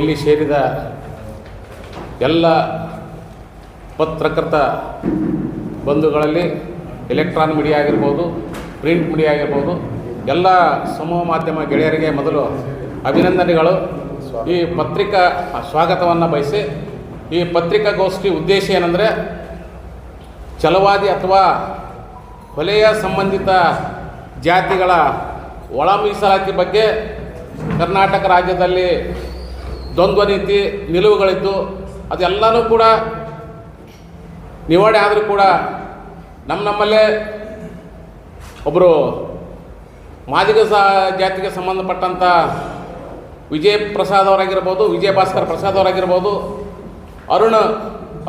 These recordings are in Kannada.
ಇಲ್ಲಿ ಸೇರಿದ ಎಲ್ಲ ಪತ್ರಕರ್ತ ಬಂಧುಗಳಲ್ಲಿ ಎಲೆಕ್ಟ್ರಾನಿಕ್ ಮೀಡಿಯಾ ಆಗಿರ್ಬೋದು, ಪ್ರಿಂಟ್ ಮೀಡಿಯಾ ಆಗಿರ್ಬೋದು, ಎಲ್ಲ ಸಮೂಹ ಮಾಧ್ಯಮ ಗೆಳೆಯರಿಗೆ ಮೊದಲು ಅಭಿನಂದನೆಗಳು. ಈ ಪತ್ರಿಕಾ ಸ್ವಾಗತವನ್ನು ಬಯಸಿ, ಈ ಪತ್ರಿಕಾಗೋಷ್ಠಿ ಉದ್ದೇಶ ಏನಂದರೆ, ಛಲವಾದಿ ಅಥವಾ ಕೊಲೆಯ ಸಂಬಂಧಿತ ಜಾತಿಗಳ ಒಳ ಮೀಸಲಾತಿ ಬಗ್ಗೆ ಕರ್ನಾಟಕ ರಾಜ್ಯದಲ್ಲಿ ದ್ವಂದ್ವ ನೀತಿ ನಿಲುವುಗಳಿದ್ದು ಅದೆಲ್ಲನೂ ಕೂಡ ನಿವಾರಣೆ ಆದರೂ ಕೂಡ ನಮ್ಮಲ್ಲೇ ಒಬ್ಬರು ಮಾದಿಗ ಜಾತಿಗೆ ಸಂಬಂಧಪಟ್ಟಂಥ ವಿಜಯ ಭಾಸ್ಕರ್ ಪ್ರಸಾದ್ ಅವರಾಗಿರ್ಬೋದು,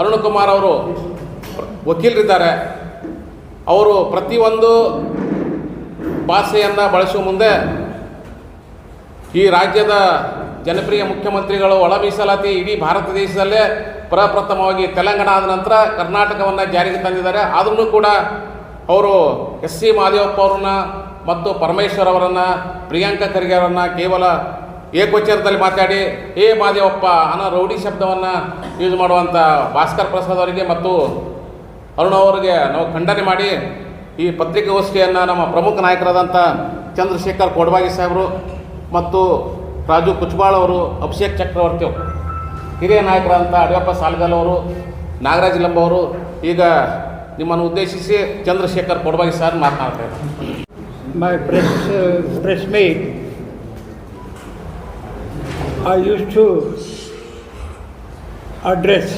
ಅರುಣ್ ಕುಮಾರ್ ಅವರು ವಕೀಲರಿದ್ದಾರೆ. ಅವರು ಪ್ರತಿಯೊಂದು ಭಾಷೆಯನ್ನು ಬಳಸುವ ಮುಂದೆ ಈ ರಾಜ್ಯದ ಜನಪ್ರಿಯ ಮುಖ್ಯಮಂತ್ರಿಗಳು ಒಳ ಮೀಸಲಾತಿ ಇಡೀ ಭಾರತ ದೇಶದಲ್ಲೇ ಪ್ರಪ್ರಥಮವಾಗಿ ತೆಲಂಗಾಣ ಆದ ನಂತರ ಕರ್ನಾಟಕವನ್ನು ಜಾರಿಗೆ ತಂದಿದ್ದಾರೆ. ಆದ್ರೂ ಕೂಡ ಅವರು SC ಮಾದೇವಪ್ಪ ಅವ್ರನ್ನ ಮತ್ತು ಪರಮೇಶ್ವರ್ ಅವರನ್ನು, ಪ್ರಿಯಾಂಕಾ ಖರ್ಗೆ ಅವರನ್ನು ಕೇವಲ ಏಕವಚನದಲ್ಲಿ ಮಾತಾಡಿ ಮಾದೇವಪ್ಪ ಅನ್ನೋ ರೌಡಿ ಶಬ್ದವನ್ನು ಯೂಸ್ ಮಾಡುವಂಥ ಭಾಸ್ಕರ್ ಪ್ರಸಾದ್ ಅವರಿಗೆ ಮತ್ತು ಅರುಣ್ ಅವರಿಗೆ ನಾವು ಖಂಡನೆ ಮಾಡಿ ಈ ಪತ್ರಿಕಾಗೋಷ್ಠಿಯನ್ನು ನಮ್ಮ ಪ್ರಮುಖ ನಾಯಕರಾದಂಥ ಚಂದ್ರಶೇಖರ್ ಕೋಡಬಾಗಿ ಸಾಹೇಬರು ಮತ್ತು ರಾಜು ಕುಚ್ಬಾಳ್ ಅವರು, ಅಭಿಷೇಕ್ ಚಕ್ರವರ್ತಿ ಅವರು, ಹಿರಿಯ ನಾಯಕರಾದಂಥ ಅಡಿಯಪ್ಪ ಸಾಲ್ಗಲ್ ಅವರು, ನಾಗರಾಜ್ ಲಂಬ ಅವರು, ಈಗ ನಿಮ್ಮನ್ನು ಉದ್ದೇಶಿಸಿ ಚಂದ್ರಶೇಖರ್ ಕೋಡಬಾಗಿ ಸಾರ್ ಮಾತನಾಡ್ತಾ ಇದ್ದಾರೆ. My press meet, I used to address.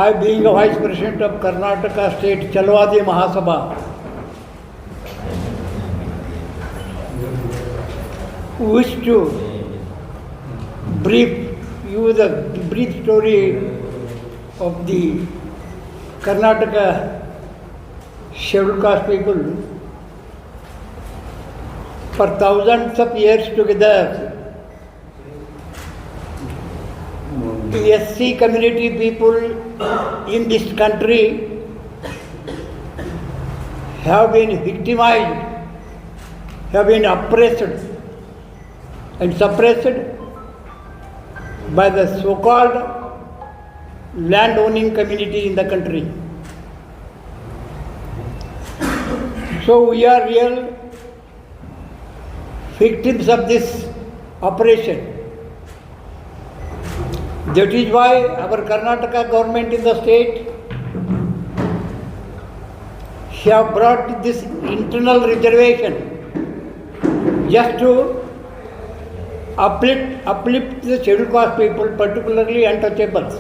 I, being a Vice President of Karnataka State Chalwadi Mahasabha, wish to brief you the brief story of the Karnataka scheduled caste people. For thousands of years together, the SC community people in this country have been victimized, have been oppressed and suppressed by the so-called land-owning community in the country. So we are real victims of this oppression. That is why our Karnataka government in the state have brought this internal reservation just to uplift the scheduled caste people, particularly untouchables.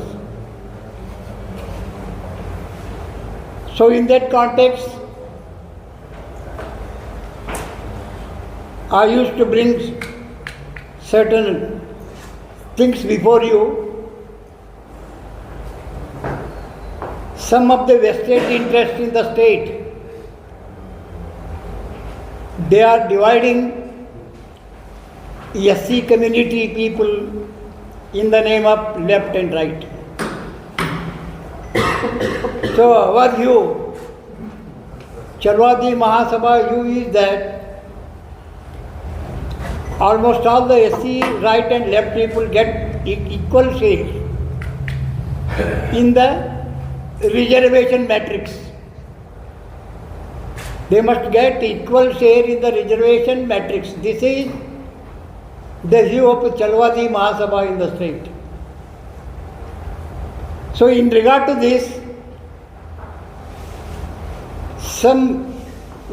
So in that context, I used to bring certain things before you. Some of the vested interests in the state, they are dividing SC community people in the name of left and right. So our view, Chalwadi Mahasabha view is that almost all the SC right and left people get equal share in the reservation matrix. They must get equal share in the reservation matrix. This is the view of Chalwadi Mahasabha in the state. So in regard to this, some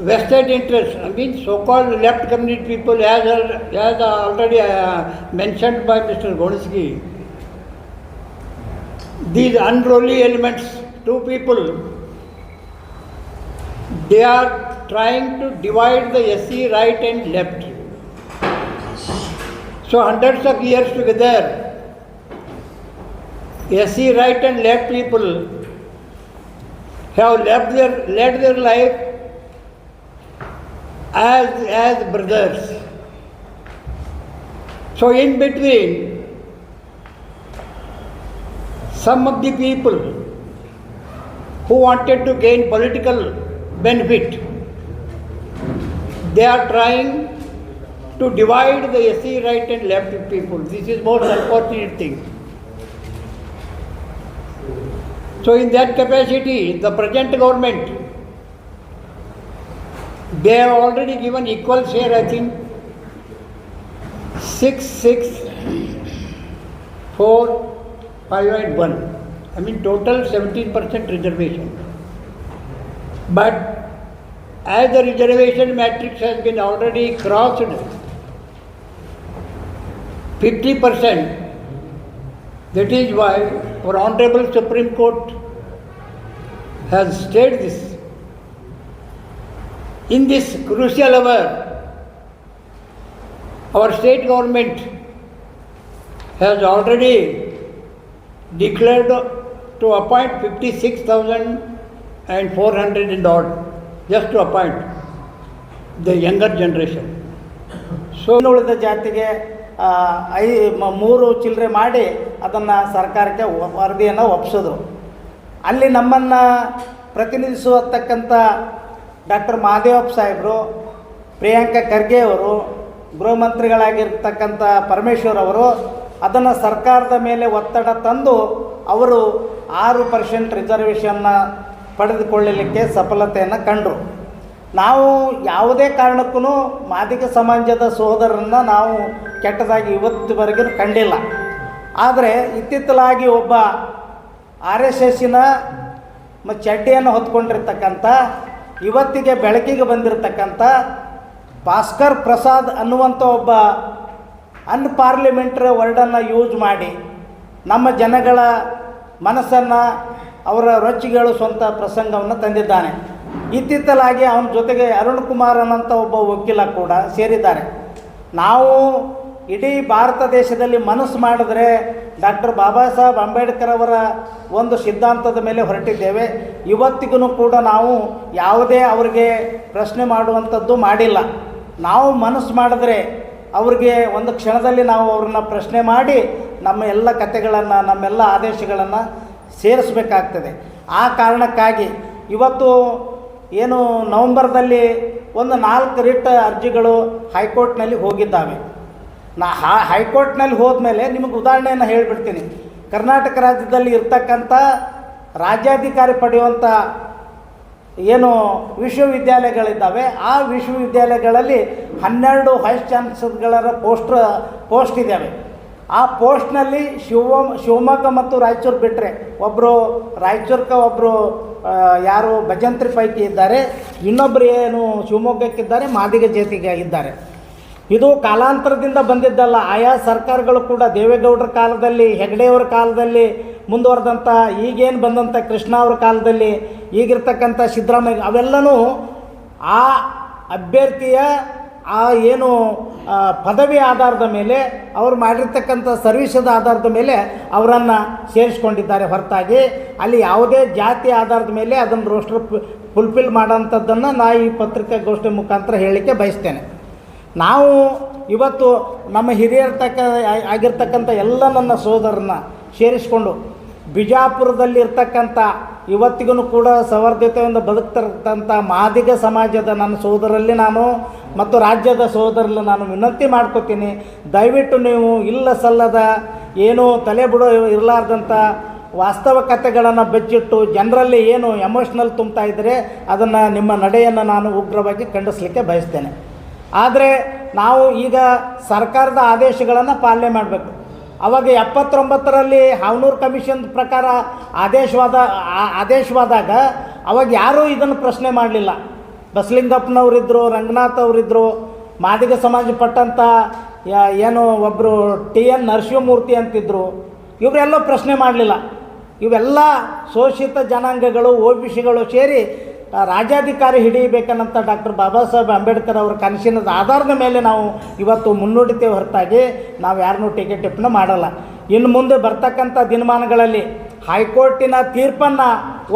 vested interest, so-called left community people, as already mentioned by Mr. Gonski, these unruly elements, two people, they are trying to divide the SC right and left. So hundreds of years together, SC right and left people have led their life as brothers. So in between, some of the people who wanted to gain political benefit, they are trying to divide the SC right and left people. This is most unfortunate thing. So in that capacity, the present government, they have already given equal share, I think, 6, 6, 4, 5 and 1. I mean total 17% reservation. But as the reservation matrix has been already crossed 50%, that is why our Honorable Supreme Court has stated this. In this crucial hour, our state government has already declared to appoint 56,400 and odd, just to appoint the younger generation. So ಉಳಿದ ಜಾತಿಗೆ 3 ಚಿಲ್ಲರೆ ಮಾಡಿ ಅದನ್ನು ಸರ್ಕಾರಕ್ಕೆ ವರದಿಯನ್ನು ಒಪ್ಪಿಸಿದ್ರು. ಅಲ್ಲಿ ನಮ್ಮನ್ನು ಪ್ರತಿನಿಧಿಸುವತಕ್ಕಂಥ ಡಾಕ್ಟರ್ ಮಹದೇವಪ್ಪ ಸಾಹೇಬರು, ಪ್ರಿಯಾಂಕಾ ಖರ್ಗೆ ಅವರು, ಗೃಹ ಮಂತ್ರಿಗಳಾಗಿರ್ತಕ್ಕಂಥ ಪರಮೇಶ್ವರ್ ಅವರು ಅದನ್ನು ಸರ್ಕಾರದ ಮೇಲೆ ಒತ್ತಡ ತಂದು ಅವರು 6% ರಿಸರ್ವೇಷನ್ನ ಪಡೆದುಕೊಳ್ಳಲಿಕ್ಕೆ ಸಫಲತೆಯನ್ನು ಕಂಡರು. ನಾವು ಯಾವುದೇ ಕಾರಣಕ್ಕೂ ಮಾದಿಗ ಸಮಾಜದ ಸೋದರರನ್ನು ನಾವು ಕೆಟ್ಟದಾಗಿ ಇವತ್ತಿವರೆಗೂ ಕಂಡಿಲ್ಲ. ಆದರೆ ಇತ್ತಿತ್ತಲಾಗಿ ಒಬ್ಬ RSSನ ಚಡ್ಡಿಯನ್ನು ಹೊತ್ಕೊಂಡಿರ್ತಕ್ಕಂಥ, ಇವತ್ತಿಗೆ ಬೆಳಕಿಗೆ ಬಂದಿರತಕ್ಕಂಥ ಭಾಸ್ಕರ್ ಪ್ರಸಾದ್ ಅನ್ನುವಂಥ ಒಬ್ಬ ಅನ್ಪಾರ್ಲಿಮೆಂಟ್ರಿ ವರ್ಡನ್ನು ಯೂಸ್ ಮಾಡಿ ನಮ್ಮ ಜನಗಳ ಮನಸ್ಸನ್ನು ಅವರ ರೊಚ್ಚಿಗೇಳಿಸುವಂಥ ಪ್ರಸಂಗವನ್ನು ತಂದಿದ್ದಾನೆ. ಇತ್ತಿತ್ತಲಾಗಿ ಅವನ ಜೊತೆಗೆ ಅರುಣ್ ಕುಮಾರ್ ಅನ್ನೋಂಥ ಒಬ್ಬ ವಕೀಲ ಕೂಡ ಸೇರಿದ್ದಾರೆ. ನಾವು ಇಡೀ ಭಾರತ ದೇಶದಲ್ಲಿ ಮನಸ್ಸು ಮಾಡಿದ್ರೆ ಡಾಕ್ಟರ್ ಬಾಬಾ ಸಾಹೇಬ್ ಅಂಬೇಡ್ಕರ್ ಅವರ ಒಂದು ಸಿದ್ಧಾಂತದ ಮೇಲೆ ಹೊರಟಿದ್ದೇವೆ. ಇವತ್ತಿಗೂ ಕೂಡ ನಾವು ಯಾವುದೇ ಅವರಿಗೆ ಪ್ರಶ್ನೆ ಮಾಡುವಂಥದ್ದು ಮಾಡಿಲ್ಲ. ನಾವು ಮನಸ್ಸು ಮಾಡಿದ್ರೆ ಅವ್ರಿಗೆ ಒಂದು ಕ್ಷಣದಲ್ಲಿ ನಾವು ಅವ್ರನ್ನ ಪ್ರಶ್ನೆ ಮಾಡಿ ನಮ್ಮ ಎಲ್ಲ ಕಥೆಗಳನ್ನು, ನಮ್ಮೆಲ್ಲ ಆದೇಶಗಳನ್ನು ಸೇರಿಸಬೇಕಾಗ್ತದೆ. ಆ ಕಾರಣಕ್ಕಾಗಿ ಇವತ್ತು ಏನು ನವಂಬರ್ದಲ್ಲಿ ಒಂದು 4 ರಿಟ್ ಅರ್ಜಿಗಳು ಹೈಕೋರ್ಟ್ನಲ್ಲಿ ಹೋಗಿದ್ದಾವೆ. ಹೈಕೋರ್ಟ್ನಲ್ಲಿ ಹೋದ್ಮೇಲೆ ನಿಮಗೆ ಉದಾಹರಣೆಯನ್ನು ಹೇಳಿಬಿಡ್ತೀನಿ. ಕರ್ನಾಟಕ ರಾಜ್ಯದಲ್ಲಿ ಇರ್ತಕ್ಕಂಥ ರಾಜ್ಯಾಧಿಕಾರಿ ಪಡೆಯುವಂಥ ಏನು ವಿಶ್ವವಿದ್ಯಾಲಯಗಳಿದ್ದಾವೆ, ಆ ವಿಶ್ವವಿದ್ಯಾಲಯಗಳಲ್ಲಿ 12 ವೈಸ್ ಚಾನ್ಸಲರ್ಗಳ ಪೋಸ್ಟ್ ಇದ್ದಾವೆ. ಆ ಪೋಸ್ಟ್ನಲ್ಲಿ ಶಿವಮೊಗ್ಗ ಮತ್ತು ರಾಯಚೂರು ಬಿಟ್ಟರೆ ಒಬ್ಬರು ರಾಯಚೂರ್ಗೆ ಒಬ್ಬರು ಯಾರು ಭಜಂತ್ರಿ ಪೈಕಿ ಇದ್ದಾರೆ, ಇನ್ನೊಬ್ಬರು ಏನು ಶಿವಮೊಗ್ಗಕ್ಕಿದ್ದಾರೆ, ಮಾದಿಗ ಜಾತಿಗೆ ಇದ್ದಾರೆ. ಇದು ಕಾಲಾಂತರದಿಂದ ಬಂದಿದ್ದಲ್ಲ. ಆಯಾ ಸರ್ಕಾರಗಳು ಕೂಡ ದೇವೇಗೌಡರ ಕಾಲದಲ್ಲಿ, ಹೆಗಡೆಯವರ ಕಾಲದಲ್ಲಿ ಮುಂದುವರೆದಂಥ, ಈಗೇನು ಬಂದಂಥ ಕೃಷ್ಣ ಅವ್ರ ಕಾಲದಲ್ಲಿ, ಈಗಿರ್ತಕ್ಕಂಥ ಸಿದ್ದರಾಮಯ್ಯ, ಅವೆಲ್ಲನೂ ಆ ಅಭ್ಯರ್ಥಿಯ ಆ ಏನು ಪದವಿ ಆಧಾರದ ಮೇಲೆ, ಅವ್ರು ಮಾಡಿರ್ತಕ್ಕಂಥ ಸರ್ವಿಸದ ಆಧಾರದ ಮೇಲೆ ಅವರನ್ನು ಸೇರಿಸ್ಕೊಂಡಿದ್ದಾರೆ ಹೊರತಾಗಿ ಅಲ್ಲಿ ಯಾವುದೇ ಜಾತಿ ಆಧಾರದ ಮೇಲೆ ಅದನ್ನು ರೋಸ್ಟರ್ ಫುಲ್ಫಿಲ್ ಮಾಡೋಂಥದ್ದನ್ನು ನಾ ಈ ಪತ್ರಿಕಾಗೋಷ್ಠಿ ಮುಖಾಂತರ ಹೇಳಲಿಕ್ಕೆ ಬಯಸ್ತೇನೆ. ನಾವು ಇವತ್ತು ನಮ್ಮ ಆಗಿರ್ತಕ್ಕಂಥ ಎಲ್ಲ ನನ್ನ ಸೋದರನ್ನ ಸೇರಿಸಿಕೊಂಡು ಬಿಜಾಪುರದಲ್ಲಿರ್ತಕ್ಕಂಥ ಇವತ್ತಿಗೂ ಕೂಡ ಸೌಹಾರ್ದತೆಯಿಂದ ಬದುಕ್ತಿರ್ತಕ್ಕಂಥ ಮಾದಿಗ ಸಮಾಜದ ನನ್ನ ಸೋದರಲ್ಲಿ ನಾನು ಮತ್ತು ರಾಜ್ಯದ ಸೋದರಲ್ಲಿ ನಾನು ವಿನಂತಿ ಮಾಡ್ಕೋತೀನಿ, ದಯವಿಟ್ಟು ನೀವು ಇಲ್ಲ ಸಲ್ಲದ ಏನು ತಲೆ ಬಿಡೋ ಇರಲಾರ್ದಂಥ ವಾಸ್ತವಿಕತೆಗಳನ್ನು ಬಚ್ಚಿಟ್ಟು ಜನರಲ್ಲಿ ಏನು ಎಮೋಷ್ನಲ್ ತುಂಬ್ತಾ ಇದ್ದರೆ ಅದನ್ನು ನಿಮ್ಮ ನಡೆಯನ್ನು ನಾನು ಉಗ್ರವಾಗಿ ಖಂಡಿಸಲಿಕ್ಕೆ ಬಯಸ್ತೇನೆ. ಆದರೆ ನಾವು ಈಗ ಸರ್ಕಾರದ ಆದೇಶಗಳನ್ನು ಪಾಲನೆ ಮಾಡಬೇಕು. ಅವಾಗ 79ರಲ್ಲಿ ಹಾವನೂರು ಕಮಿಷನ್ ಪ್ರಕಾರ ಆದೇಶವಾದಾಗ ಅವಾಗ ಯಾರೂ ಇದನ್ನು ಪ್ರಶ್ನೆ ಮಾಡಲಿಲ್ಲ. ಬಸಲಿಂಗಪ್ಪನವರಿದ್ದರು, ರಂಗನಾಥ್ ಅವರಿದ್ದರು, ಮಾದಿಗ ಸಮಾಜ ಪಟ್ಟಂಥ ಏನು ಒಬ್ಬರು TN ನರಸಿಂಹಮೂರ್ತಿ ಅಂತಿದ್ದರು, ಇವರೆಲ್ಲ ಪ್ರಶ್ನೆ ಮಾಡಲಿಲ್ಲ. ಇವೆಲ್ಲ ಶೋಷಿತ ಜನಾಂಗಗಳು, OBCಗಳು ಸೇರಿ ರಾಜ್ಯಾಧಿಕಾರಿ ಹಿಡಿಯಬೇಕನ್ನಂಥ ಡಾಕ್ಟರ್ ಬಾಬಾ ಸಾಹೇಬ್ ಅಂಬೇಡ್ಕರ್ ಅವರ ಕನಸಿನ ಆಧಾರದ ಮೇಲೆ ನಾವು ಇವತ್ತು ಮುನ್ನುಡಿತೇವೆ ಹೊರತಾಗಿ ನಾವು ಯಾರನ್ನೂ ಟೀಕೆ ಟಿಪ್ಪಣಿ ಮಾಡಲ್ಲ. ಇನ್ನು ಮುಂದೆ ಬರ್ತಕ್ಕಂಥ ದಿನಮಾನಗಳಲ್ಲಿ ಹೈಕೋರ್ಟಿನ ತೀರ್ಪನ್ನು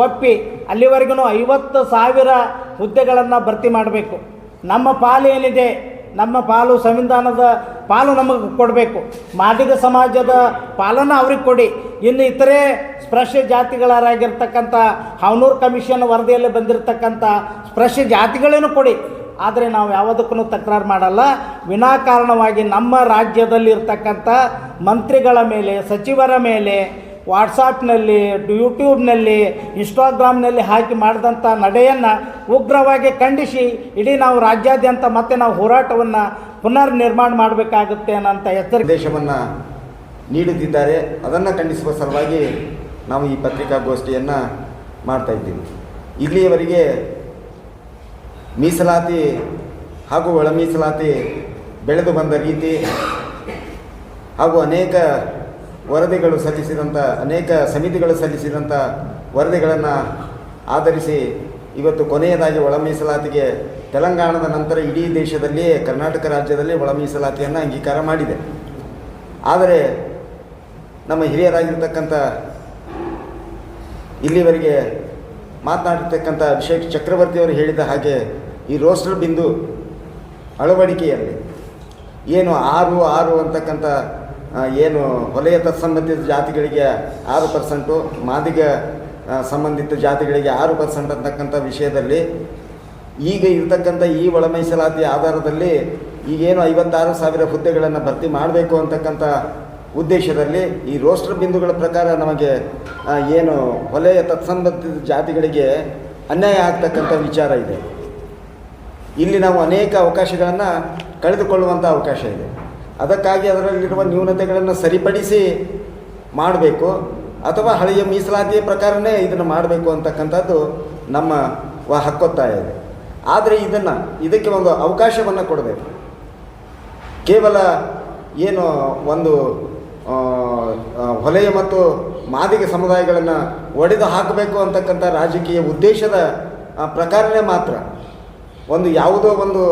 ಒಪ್ಪಿ ಅಲ್ಲಿವರೆಗೂ 50,000 ಹುದ್ದೆಗಳನ್ನು ಭರ್ತಿ ಮಾಡಬೇಕು. ನಮ್ಮ ಪಾಲು ಏನಿದೆ, ನಮ್ಮ ಪಾಲು ಸಂವಿಧಾನದ ಪಾಲು ನಮಗೆ ಕೊಡಬೇಕು. ಮಾದಿಗ ಸಮಾಜದ ಪಾಲನ್ನು ಅವ್ರಿಗೆ ಕೊಡಿ. ಇನ್ನು ಇತರೆ ಸ್ಪೃಶ್ಯ ಜಾತಿಗಳಾಗಿರ್ತಕ್ಕಂಥ ಹಾವನೂರು ಕಮಿಷನ್ ವರದಿಯಲ್ಲಿ ಬಂದಿರತಕ್ಕಂಥ ಸ್ಪೃಶ್ಯ ಜಾತಿಗಳೇನು ಕೊಡಿ. ಆದರೆ ನಾವು ಯಾವುದಕ್ಕೂ ತಕರಾರು ಮಾಡಲ್ಲ. ವಿನಾಕಾರಣವಾಗಿ ನಮ್ಮ ರಾಜ್ಯದಲ್ಲಿರ್ತಕ್ಕಂಥ ಮಂತ್ರಿಗಳ ಮೇಲೆ, ಸಚಿವರ ಮೇಲೆ ವಾಟ್ಸಾಪ್ನಲ್ಲಿ, ಯೂಟ್ಯೂಬ್ನಲ್ಲಿ, ಇನ್ಸ್ಟಾಗ್ರಾಮ್ನಲ್ಲಿ ಹಾಕಿ ಮಾಡಿದಂಥ ನಡೆಯನ್ನು ಉಗ್ರವಾಗಿ ಖಂಡಿಸಿ ಇಡೀ ನಾವು ರಾಜ್ಯಾದ್ಯಂತ ಮತ್ತೆ ನಾವು ಹೋರಾಟವನ್ನು ಪುನರ್ ನಿರ್ಮಾಣ ಮಾಡಬೇಕಾಗುತ್ತೆ ಅನ್ನೋಂಥ ಎಚ್ಚರಿಕೆ ಸಂದೇಶವನ್ನು ನೀಡುತ್ತಿದ್ದಾರೆ. ಅದನ್ನು ಖಂಡಿಸುವ ಸಲುವಾಗಿ ನಾವು ಈ ಪತ್ರಿಕಾಗೋಷ್ಠಿಯನ್ನು ಮಾಡ್ತಾಯಿದ್ದೀವಿ. ಇಲ್ಲಿಯವರೆಗೆ ಮೀಸಲಾತಿ ಹಾಗೂ ಒಳ ಮೀಸಲಾತಿ ಬೆಳೆದು ಬಂದ ರೀತಿ ಹಾಗೂ ಅನೇಕ ವರದಿಗಳು ಸಲ್ಲಿಸಿದಂಥ, ಅನೇಕ ಸಮಿತಿಗಳು ಸಲ್ಲಿಸಿದಂಥ ವರದಿಗಳನ್ನು ಆಧರಿಸಿ ಇವತ್ತು ಕೊನೆಯದಾಗಿ ಒಳ ಮೀಸಲಾತಿಗೆ ತೆಲಂಗಾಣದ ನಂತರ ಇಡೀ ದೇಶದಲ್ಲಿಯೇ ಕರ್ನಾಟಕ ರಾಜ್ಯದಲ್ಲಿ ಒಳ ಮೀಸಲಾತಿಯನ್ನು ಅಂಗೀಕಾರ ಮಾಡಿದೆ. ಆದರೆ ನಮ್ಮ ಹಿರಿಯರಾಗಿರ್ತಕ್ಕಂಥ ಇಲ್ಲಿವರೆಗೆ ಮಾತನಾಡಿರ್ತಕ್ಕಂಥ ಅಭಿಷೇಕ್ ಚಕ್ರವರ್ತಿಯವರು ಹೇಳಿದ ಹಾಗೆ ಈ ರೋಸ್ಟರ್ ಬಿಂದು ಅಳವಡಿಕೆಯಲ್ಲಿ ಏನು 6 ಅಂತಕ್ಕಂಥ ಏನು ವಲಯ ತತ್ಸಂಬಂಧಿತ ಜಾತಿಗಳಿಗೆ 6%, ಮಾದಿಗ ಸಂಬಂಧಿತ ಜಾತಿಗಳಿಗೆ 6% ಅಂತಕ್ಕಂಥ ವಿಷಯದಲ್ಲಿ ಈಗ ಇರತಕ್ಕಂಥ ಈ ಒಳ ಮೀಸಲಾತಿ ಆಧಾರದಲ್ಲಿ ಈಗೇನು 56,000 ಹುದ್ದೆಗಳನ್ನು ಭರ್ತಿ ಮಾಡಬೇಕು ಅಂತಕ್ಕಂಥ ಉದ್ದೇಶದಲ್ಲಿ ಈ ರೋಸ್ಟರ್ ಬಿಂದುಗಳ ಪ್ರಕಾರ ನಮಗೆ ಏನು ವಲಯ ತತ್ಸಂಬಂಧಿತ ಜಾತಿಗಳಿಗೆ ಅನ್ಯಾಯ ಆಗ್ತಕ್ಕಂಥ ವಿಚಾರ ಇದೆ. ಇಲ್ಲಿ ನಾವು ಅನೇಕ ಅವಕಾಶಗಳನ್ನು ಕಳೆದುಕೊಳ್ಳುವಂಥ ಅವಕಾಶ ಇದೆ. ಅದಕ್ಕಾಗಿ ಅದರಲ್ಲಿರುವ ನ್ಯೂನತೆಗಳನ್ನು ಸರಿಪಡಿಸಿ ಮಾಡಬೇಕು ಅಥವಾ ಹಳೆಯ ಮೀಸಲಾತಿಯ ಪ್ರಕಾರನೇ ಇದನ್ನು ಮಾಡಬೇಕು ಅಂತಕ್ಕಂಥದ್ದು ನಮ್ಮ ಹಕ್ಕೊತ್ತಾಯ ಇದೆ. ಆದರೆ ಇದಕ್ಕೆ ಒಂದು ಅವಕಾಶವನ್ನು ಕೊಡಬೇಕು. ಕೇವಲ ಏನು ಒಂದು ವಲಯ ಮತ್ತು ಮಾದಿಗ ಸಮುದಾಯಗಳನ್ನು ಒಡೆದು ಹಾಕಬೇಕು ಅಂತಕ್ಕಂಥ ರಾಜಕೀಯ ಉದ್ದೇಶದ ಪ್ರಕಾರನೇ ಮಾತ್ರ ಒಂದು ಯಾವುದೋ ಒಂದು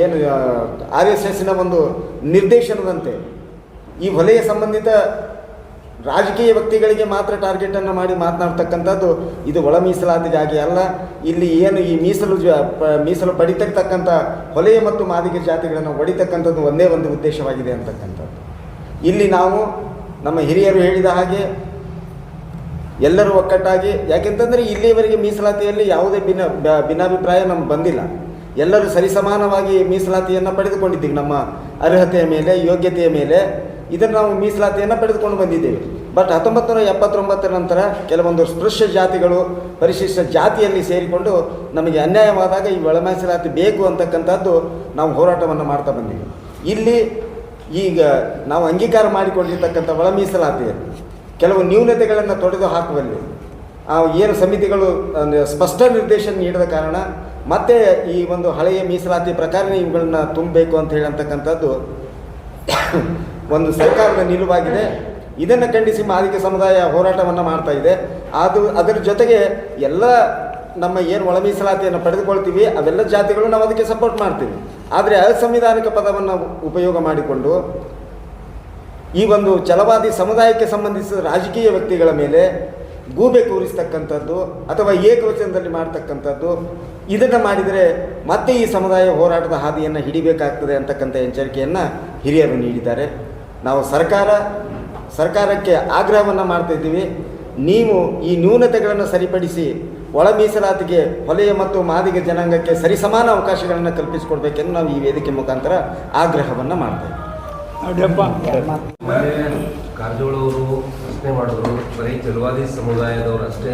ಏನು RSSನ ಒಂದು ನಿರ್ದೇಶನದಂತೆ ಈ ವಲಯ ಸಂಬಂಧಿತ ರಾಜಕೀಯ ವ್ಯಕ್ತಿಗಳಿಗೆ ಮಾತ್ರ ಟಾರ್ಗೆಟನ್ನು ಮಾಡಿ ಮಾತನಾಡ್ತಕ್ಕಂಥದ್ದು ಇದು ಒಳ ಮೀಸಲಾತಿಗಾಗಿ ಅಲ್ಲ. ಇಲ್ಲಿ ಏನು ಈ ಮೀಸಲು ಪಡಿತಕ್ಕಂಥ ವಲಯ ಮತ್ತು ಮಾದಿಗ ಜಾತಿಗಳನ್ನು ಒಡಿತಕ್ಕಂಥದ್ದು ಒಂದೇ ಒಂದು ಉದ್ದೇಶವಾಗಿದೆ ಅಂತಕ್ಕಂಥದ್ದು. ಇಲ್ಲಿ ನಾವು ನಮ್ಮ ಹಿರಿಯರು ಹೇಳಿದ ಹಾಗೆ ಎಲ್ಲರೂ ಒಕ್ಕಟ್ಟಾಗಿ, ಯಾಕೆಂತಂದರೆ ಇಲ್ಲಿಯವರೆಗೆ ಮೀಸಲಾತಿಯಲ್ಲಿ ಯಾವುದೇ ಭಿನ್ನಾಭಿಪ್ರಾಯ ನಮ್ಗೆ ಬಂದಿಲ್ಲ. ಎಲ್ಲರೂ ಸರಿಸಮಾನವಾಗಿ ಮೀಸಲಾತಿಯನ್ನು ಪಡೆದುಕೊಂಡಿದ್ದೀವಿ. ನಮ್ಮ ಅರ್ಹತೆಯ ಮೇಲೆ, ಯೋಗ್ಯತೆಯ ಮೇಲೆ ಇದನ್ನು ನಾವು ಮೀಸಲಾತಿಯನ್ನು ಪಡೆದುಕೊಂಡು ಬಂದಿದ್ದೇವೆ. ಬಟ್ 1979 ನಂತರ ಕೆಲವೊಂದು ಸ್ಪೃಶ್ಯ ಜಾತಿಗಳು ಪರಿಶಿಷ್ಟ ಜಾತಿಯಲ್ಲಿ ಸೇರಿಕೊಂಡು ನಮಗೆ ಅನ್ಯಾಯವಾದಾಗ ಈ ಒಳ ಮೀಸಲಾತಿ ಬೇಕು ಅಂತಕ್ಕಂಥದ್ದು ನಾವು ಹೋರಾಟವನ್ನು ಮಾಡ್ತಾ ಬಂದಿದ್ದೀವಿ. ಇಲ್ಲಿ ಈಗ ನಾವು ಅಂಗೀಕಾರ ಮಾಡಿಕೊಂಡಿರ್ತಕ್ಕಂಥ ಒಳ ಮೀಸಲಾತಿಯಲ್ಲಿ ಕೆಲವು ನ್ಯೂನತೆಗಳನ್ನು ತೊಡೆದು ಹಾಕುವಲ್ಲಿ ಏನು ಸಮಿತಿಗಳು ಸ್ಪಷ್ಟ ನಿರ್ದೇಶನ ನೀಡಿದ ಕಾರಣ ಮತ್ತೆ ಈ ಒಂದು ಹಳೆಯ ಮೀಸಲಾತಿ ಪ್ರಕಾರ ಇವುಗಳನ್ನ ತುಂಬಬೇಕು ಅಂತ ಹೇಳತಕ್ಕಂಥದ್ದು ಒಂದು ಸರ್ಕಾರದ ನಿಲುವಾಗಿದೆ. ಇದನ್ನು ಖಂಡಿಸಿ ಮಾದಿಗ ಸಮುದಾಯ ಹೋರಾಟವನ್ನು ಮಾಡ್ತಾ ಇದೆ. ಅದರ ಜೊತೆಗೆ ಎಲ್ಲ ನಮ್ಮ ಏನು ಒಳ ಮೀಸಲಾತಿಯನ್ನು ಪಡೆದುಕೊಳ್ತೀವಿ ಅವೆಲ್ಲ ಜಾತಿಗಳು ನಾವು ಅದಕ್ಕೆ ಸಪೋರ್ಟ್ ಮಾಡ್ತೀವಿ. ಆದರೆ ಅಸಂವಿಧಾನಿಕ ಪದವನ್ನು ಉಪಯೋಗ ಮಾಡಿಕೊಂಡು ಈ ಒಂದು ಛಲವಾದಿ ಸಮುದಾಯಕ್ಕೆ ಸಂಬಂಧಿಸಿದ ರಾಜಕೀಯ ವ್ಯಕ್ತಿಗಳ ಮೇಲೆ ಗೂಬೆ ಕೂರಿಸ್ತಕ್ಕಂಥದ್ದು ಅಥವಾ ಏಕವಚನದಲ್ಲಿ ಮಾಡ್ತಕ್ಕಂಥದ್ದು, ಇದನ್ನು ಮಾಡಿದರೆ ಮತ್ತೆ ಈ ಸಮುದಾಯ ಹೋರಾಟದ ಹಾದಿಯನ್ನು ಹಿಡಿಬೇಕಾಗ್ತದೆ ಅಂತಕ್ಕಂಥ ಎಚ್ಚರಿಕೆಯನ್ನು ಹಿರಿಯರು ನೀಡಿದ್ದಾರೆ. ನಾವು ಸರ್ಕಾರಕ್ಕೆ ಆಗ್ರಹವನ್ನು ಮಾಡ್ತಾಯಿದ್ದೀವಿ. ನೀವು ಈ ನ್ಯೂನತೆಗಳನ್ನು ಸರಿಪಡಿಸಿ ಒಳ ಮೀಸಲಾತಿಗೆ ವಲಯ ಮತ್ತು ಮಾದಿಗ ಜನಾಂಗಕ್ಕೆ ಸರಿಸಮಾನ ಅವಕಾಶಗಳನ್ನು ಕಲ್ಪಿಸಿಕೊಡ್ಬೇಕೆಂದು ನಾವು ಈ ವೇದಿಕೆ ಮುಖಾಂತರ ಆಗ್ರಹವನ್ನು ಮಾಡ್ತೇವೆ. ಕಾರಜೋಳ ಅವರು ಪ್ರಶ್ನೆ ಮಾಡಿದ್ರು, ಬರೀ ಚಲವಾದಿ ಸಮುದಾಯದವರು ಅಷ್ಟೇ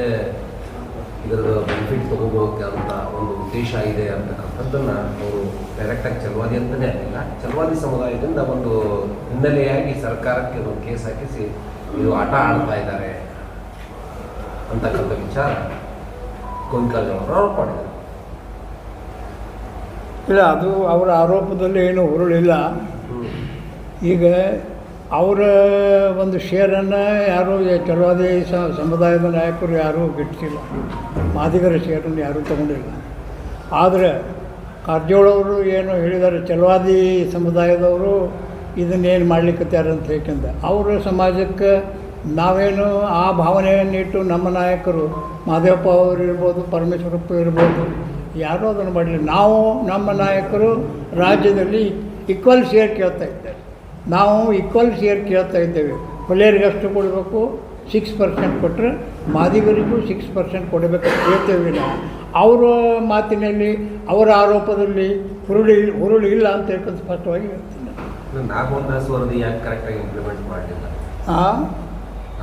ಇದರ ಬೆನಿಫಿಟ್ ತಗೋಬೋಕೆ ಅಂತ ಒಂದು ಉದ್ದೇಶ ಇದೆ ಅಂತಕ್ಕಂಥದ್ದನ್ನು ಅವರು ಡೈರೆಕ್ಟಾಗಿ ಚಲವಾದಿ ಅಂತಲೇ ಆಗಿಲ್ಲ, ಚಲವಾದಿ ಸಮುದಾಯದಿಂದ ಒಂದು ಹಿನ್ನೆಲೆಯಾಗಿ ಸರ್ಕಾರಕ್ಕೆ ಒಂದು ಕೇಸ್ ಹಾಕಿಸಿ ಇದು ಆಟ ಆಡ್ತಾ ಇದ್ದಾರೆ ಅಂತಕ್ಕಂಥ ವಿಚಾರ ಗೋವಿಂದರಾಜವರು ಆರೋಪ ಮಾಡಿದ್ದಾರೆ. ಇಲ್ಲ, ಅದು ಅವರ ಆರೋಪದಲ್ಲಿ ಏನು ಹುರುಳಿಲ್ಲ. ಈಗ ಅವರ ಒಂದು ಶೇರನ್ನು ಯಾರೂ ಚಲವಾದಿ ಸಮುದಾಯದ ನಾಯಕರು ಯಾರೂ ಗಿಟ್ಟಿಸಿಲ್ಲ, ಮಾದಿಗರ ಶೇರನ್ನು ಯಾರೂ ತಗೊಂಡಿಲ್ಲ. ಆದರೆ ಕಾರಜೋಳವರು ಏನು ಹೇಳಿದ್ದಾರೆ, ಚಲವಾದಿ ಸಮುದಾಯದವರು ಇದನ್ನೇನು ಮಾಡಲಿಕ್ಕತ್ತಾರೆ ಅಂತ ಹೇಳ್ಕೊಂಡ ಅವರ ಸಮಾಜಕ್ಕೆ ನಾವೇನು ಆ ಭಾವನೆಯನ್ನಿಟ್ಟು ನಮ್ಮ ನಾಯಕರು ಮಾದೇವಪ್ಪ ಅವರು ಇರ್ಬೋದು, ಪರಮೇಶ್ವರಪ್ಪ ಇರ್ಬೋದು, ಯಾರೂ ಅದನ್ನು ಮಾಡಲಿಲ್ಲ. ನಾವು ನಮ್ಮ ನಾಯಕರು ರಾಜ್ಯದಲ್ಲಿ ಈಕ್ವಲ್ ಶೇರ್ ಕೇಳ್ತಾ ಇದ್ದಾರೆ. ನಾವು ಈಕ್ವಲ್ ಶೇರ್ ಕೇಳ್ತಾ ಇದ್ದೇವೆ. ಹೊಲೆಯರಿಗಷ್ಟು ಕೊಡಬೇಕು, 6% ಕೊಟ್ಟರೆ ಮಾದಿಗರಿಗೂ 6% ಕೊಡಬೇಕಂತ ಹೇಳ್ತೇವಿಲ್ಲ. ಅವರ ಮಾತಿನಲ್ಲಿ ಅವರ ಆರೋಪದಲ್ಲಿ ಹುರುಳು ಇಲ್ಲ ಅಂತ ಹೇಳ್ಕೊಂಡು ಸ್ಪಷ್ಟವಾಗಿ ಹೇಳ್ತೀನಿ. ನಾಗಮೋಹನ್ ದಾಸ್ ವರದಿ ಯಾಕೆ ಕರೆಕ್ಟಾಗಿ ಇಂಪ್ಲಿಮೆಂಟ್ ಮಾಡಲಿಲ್ಲ?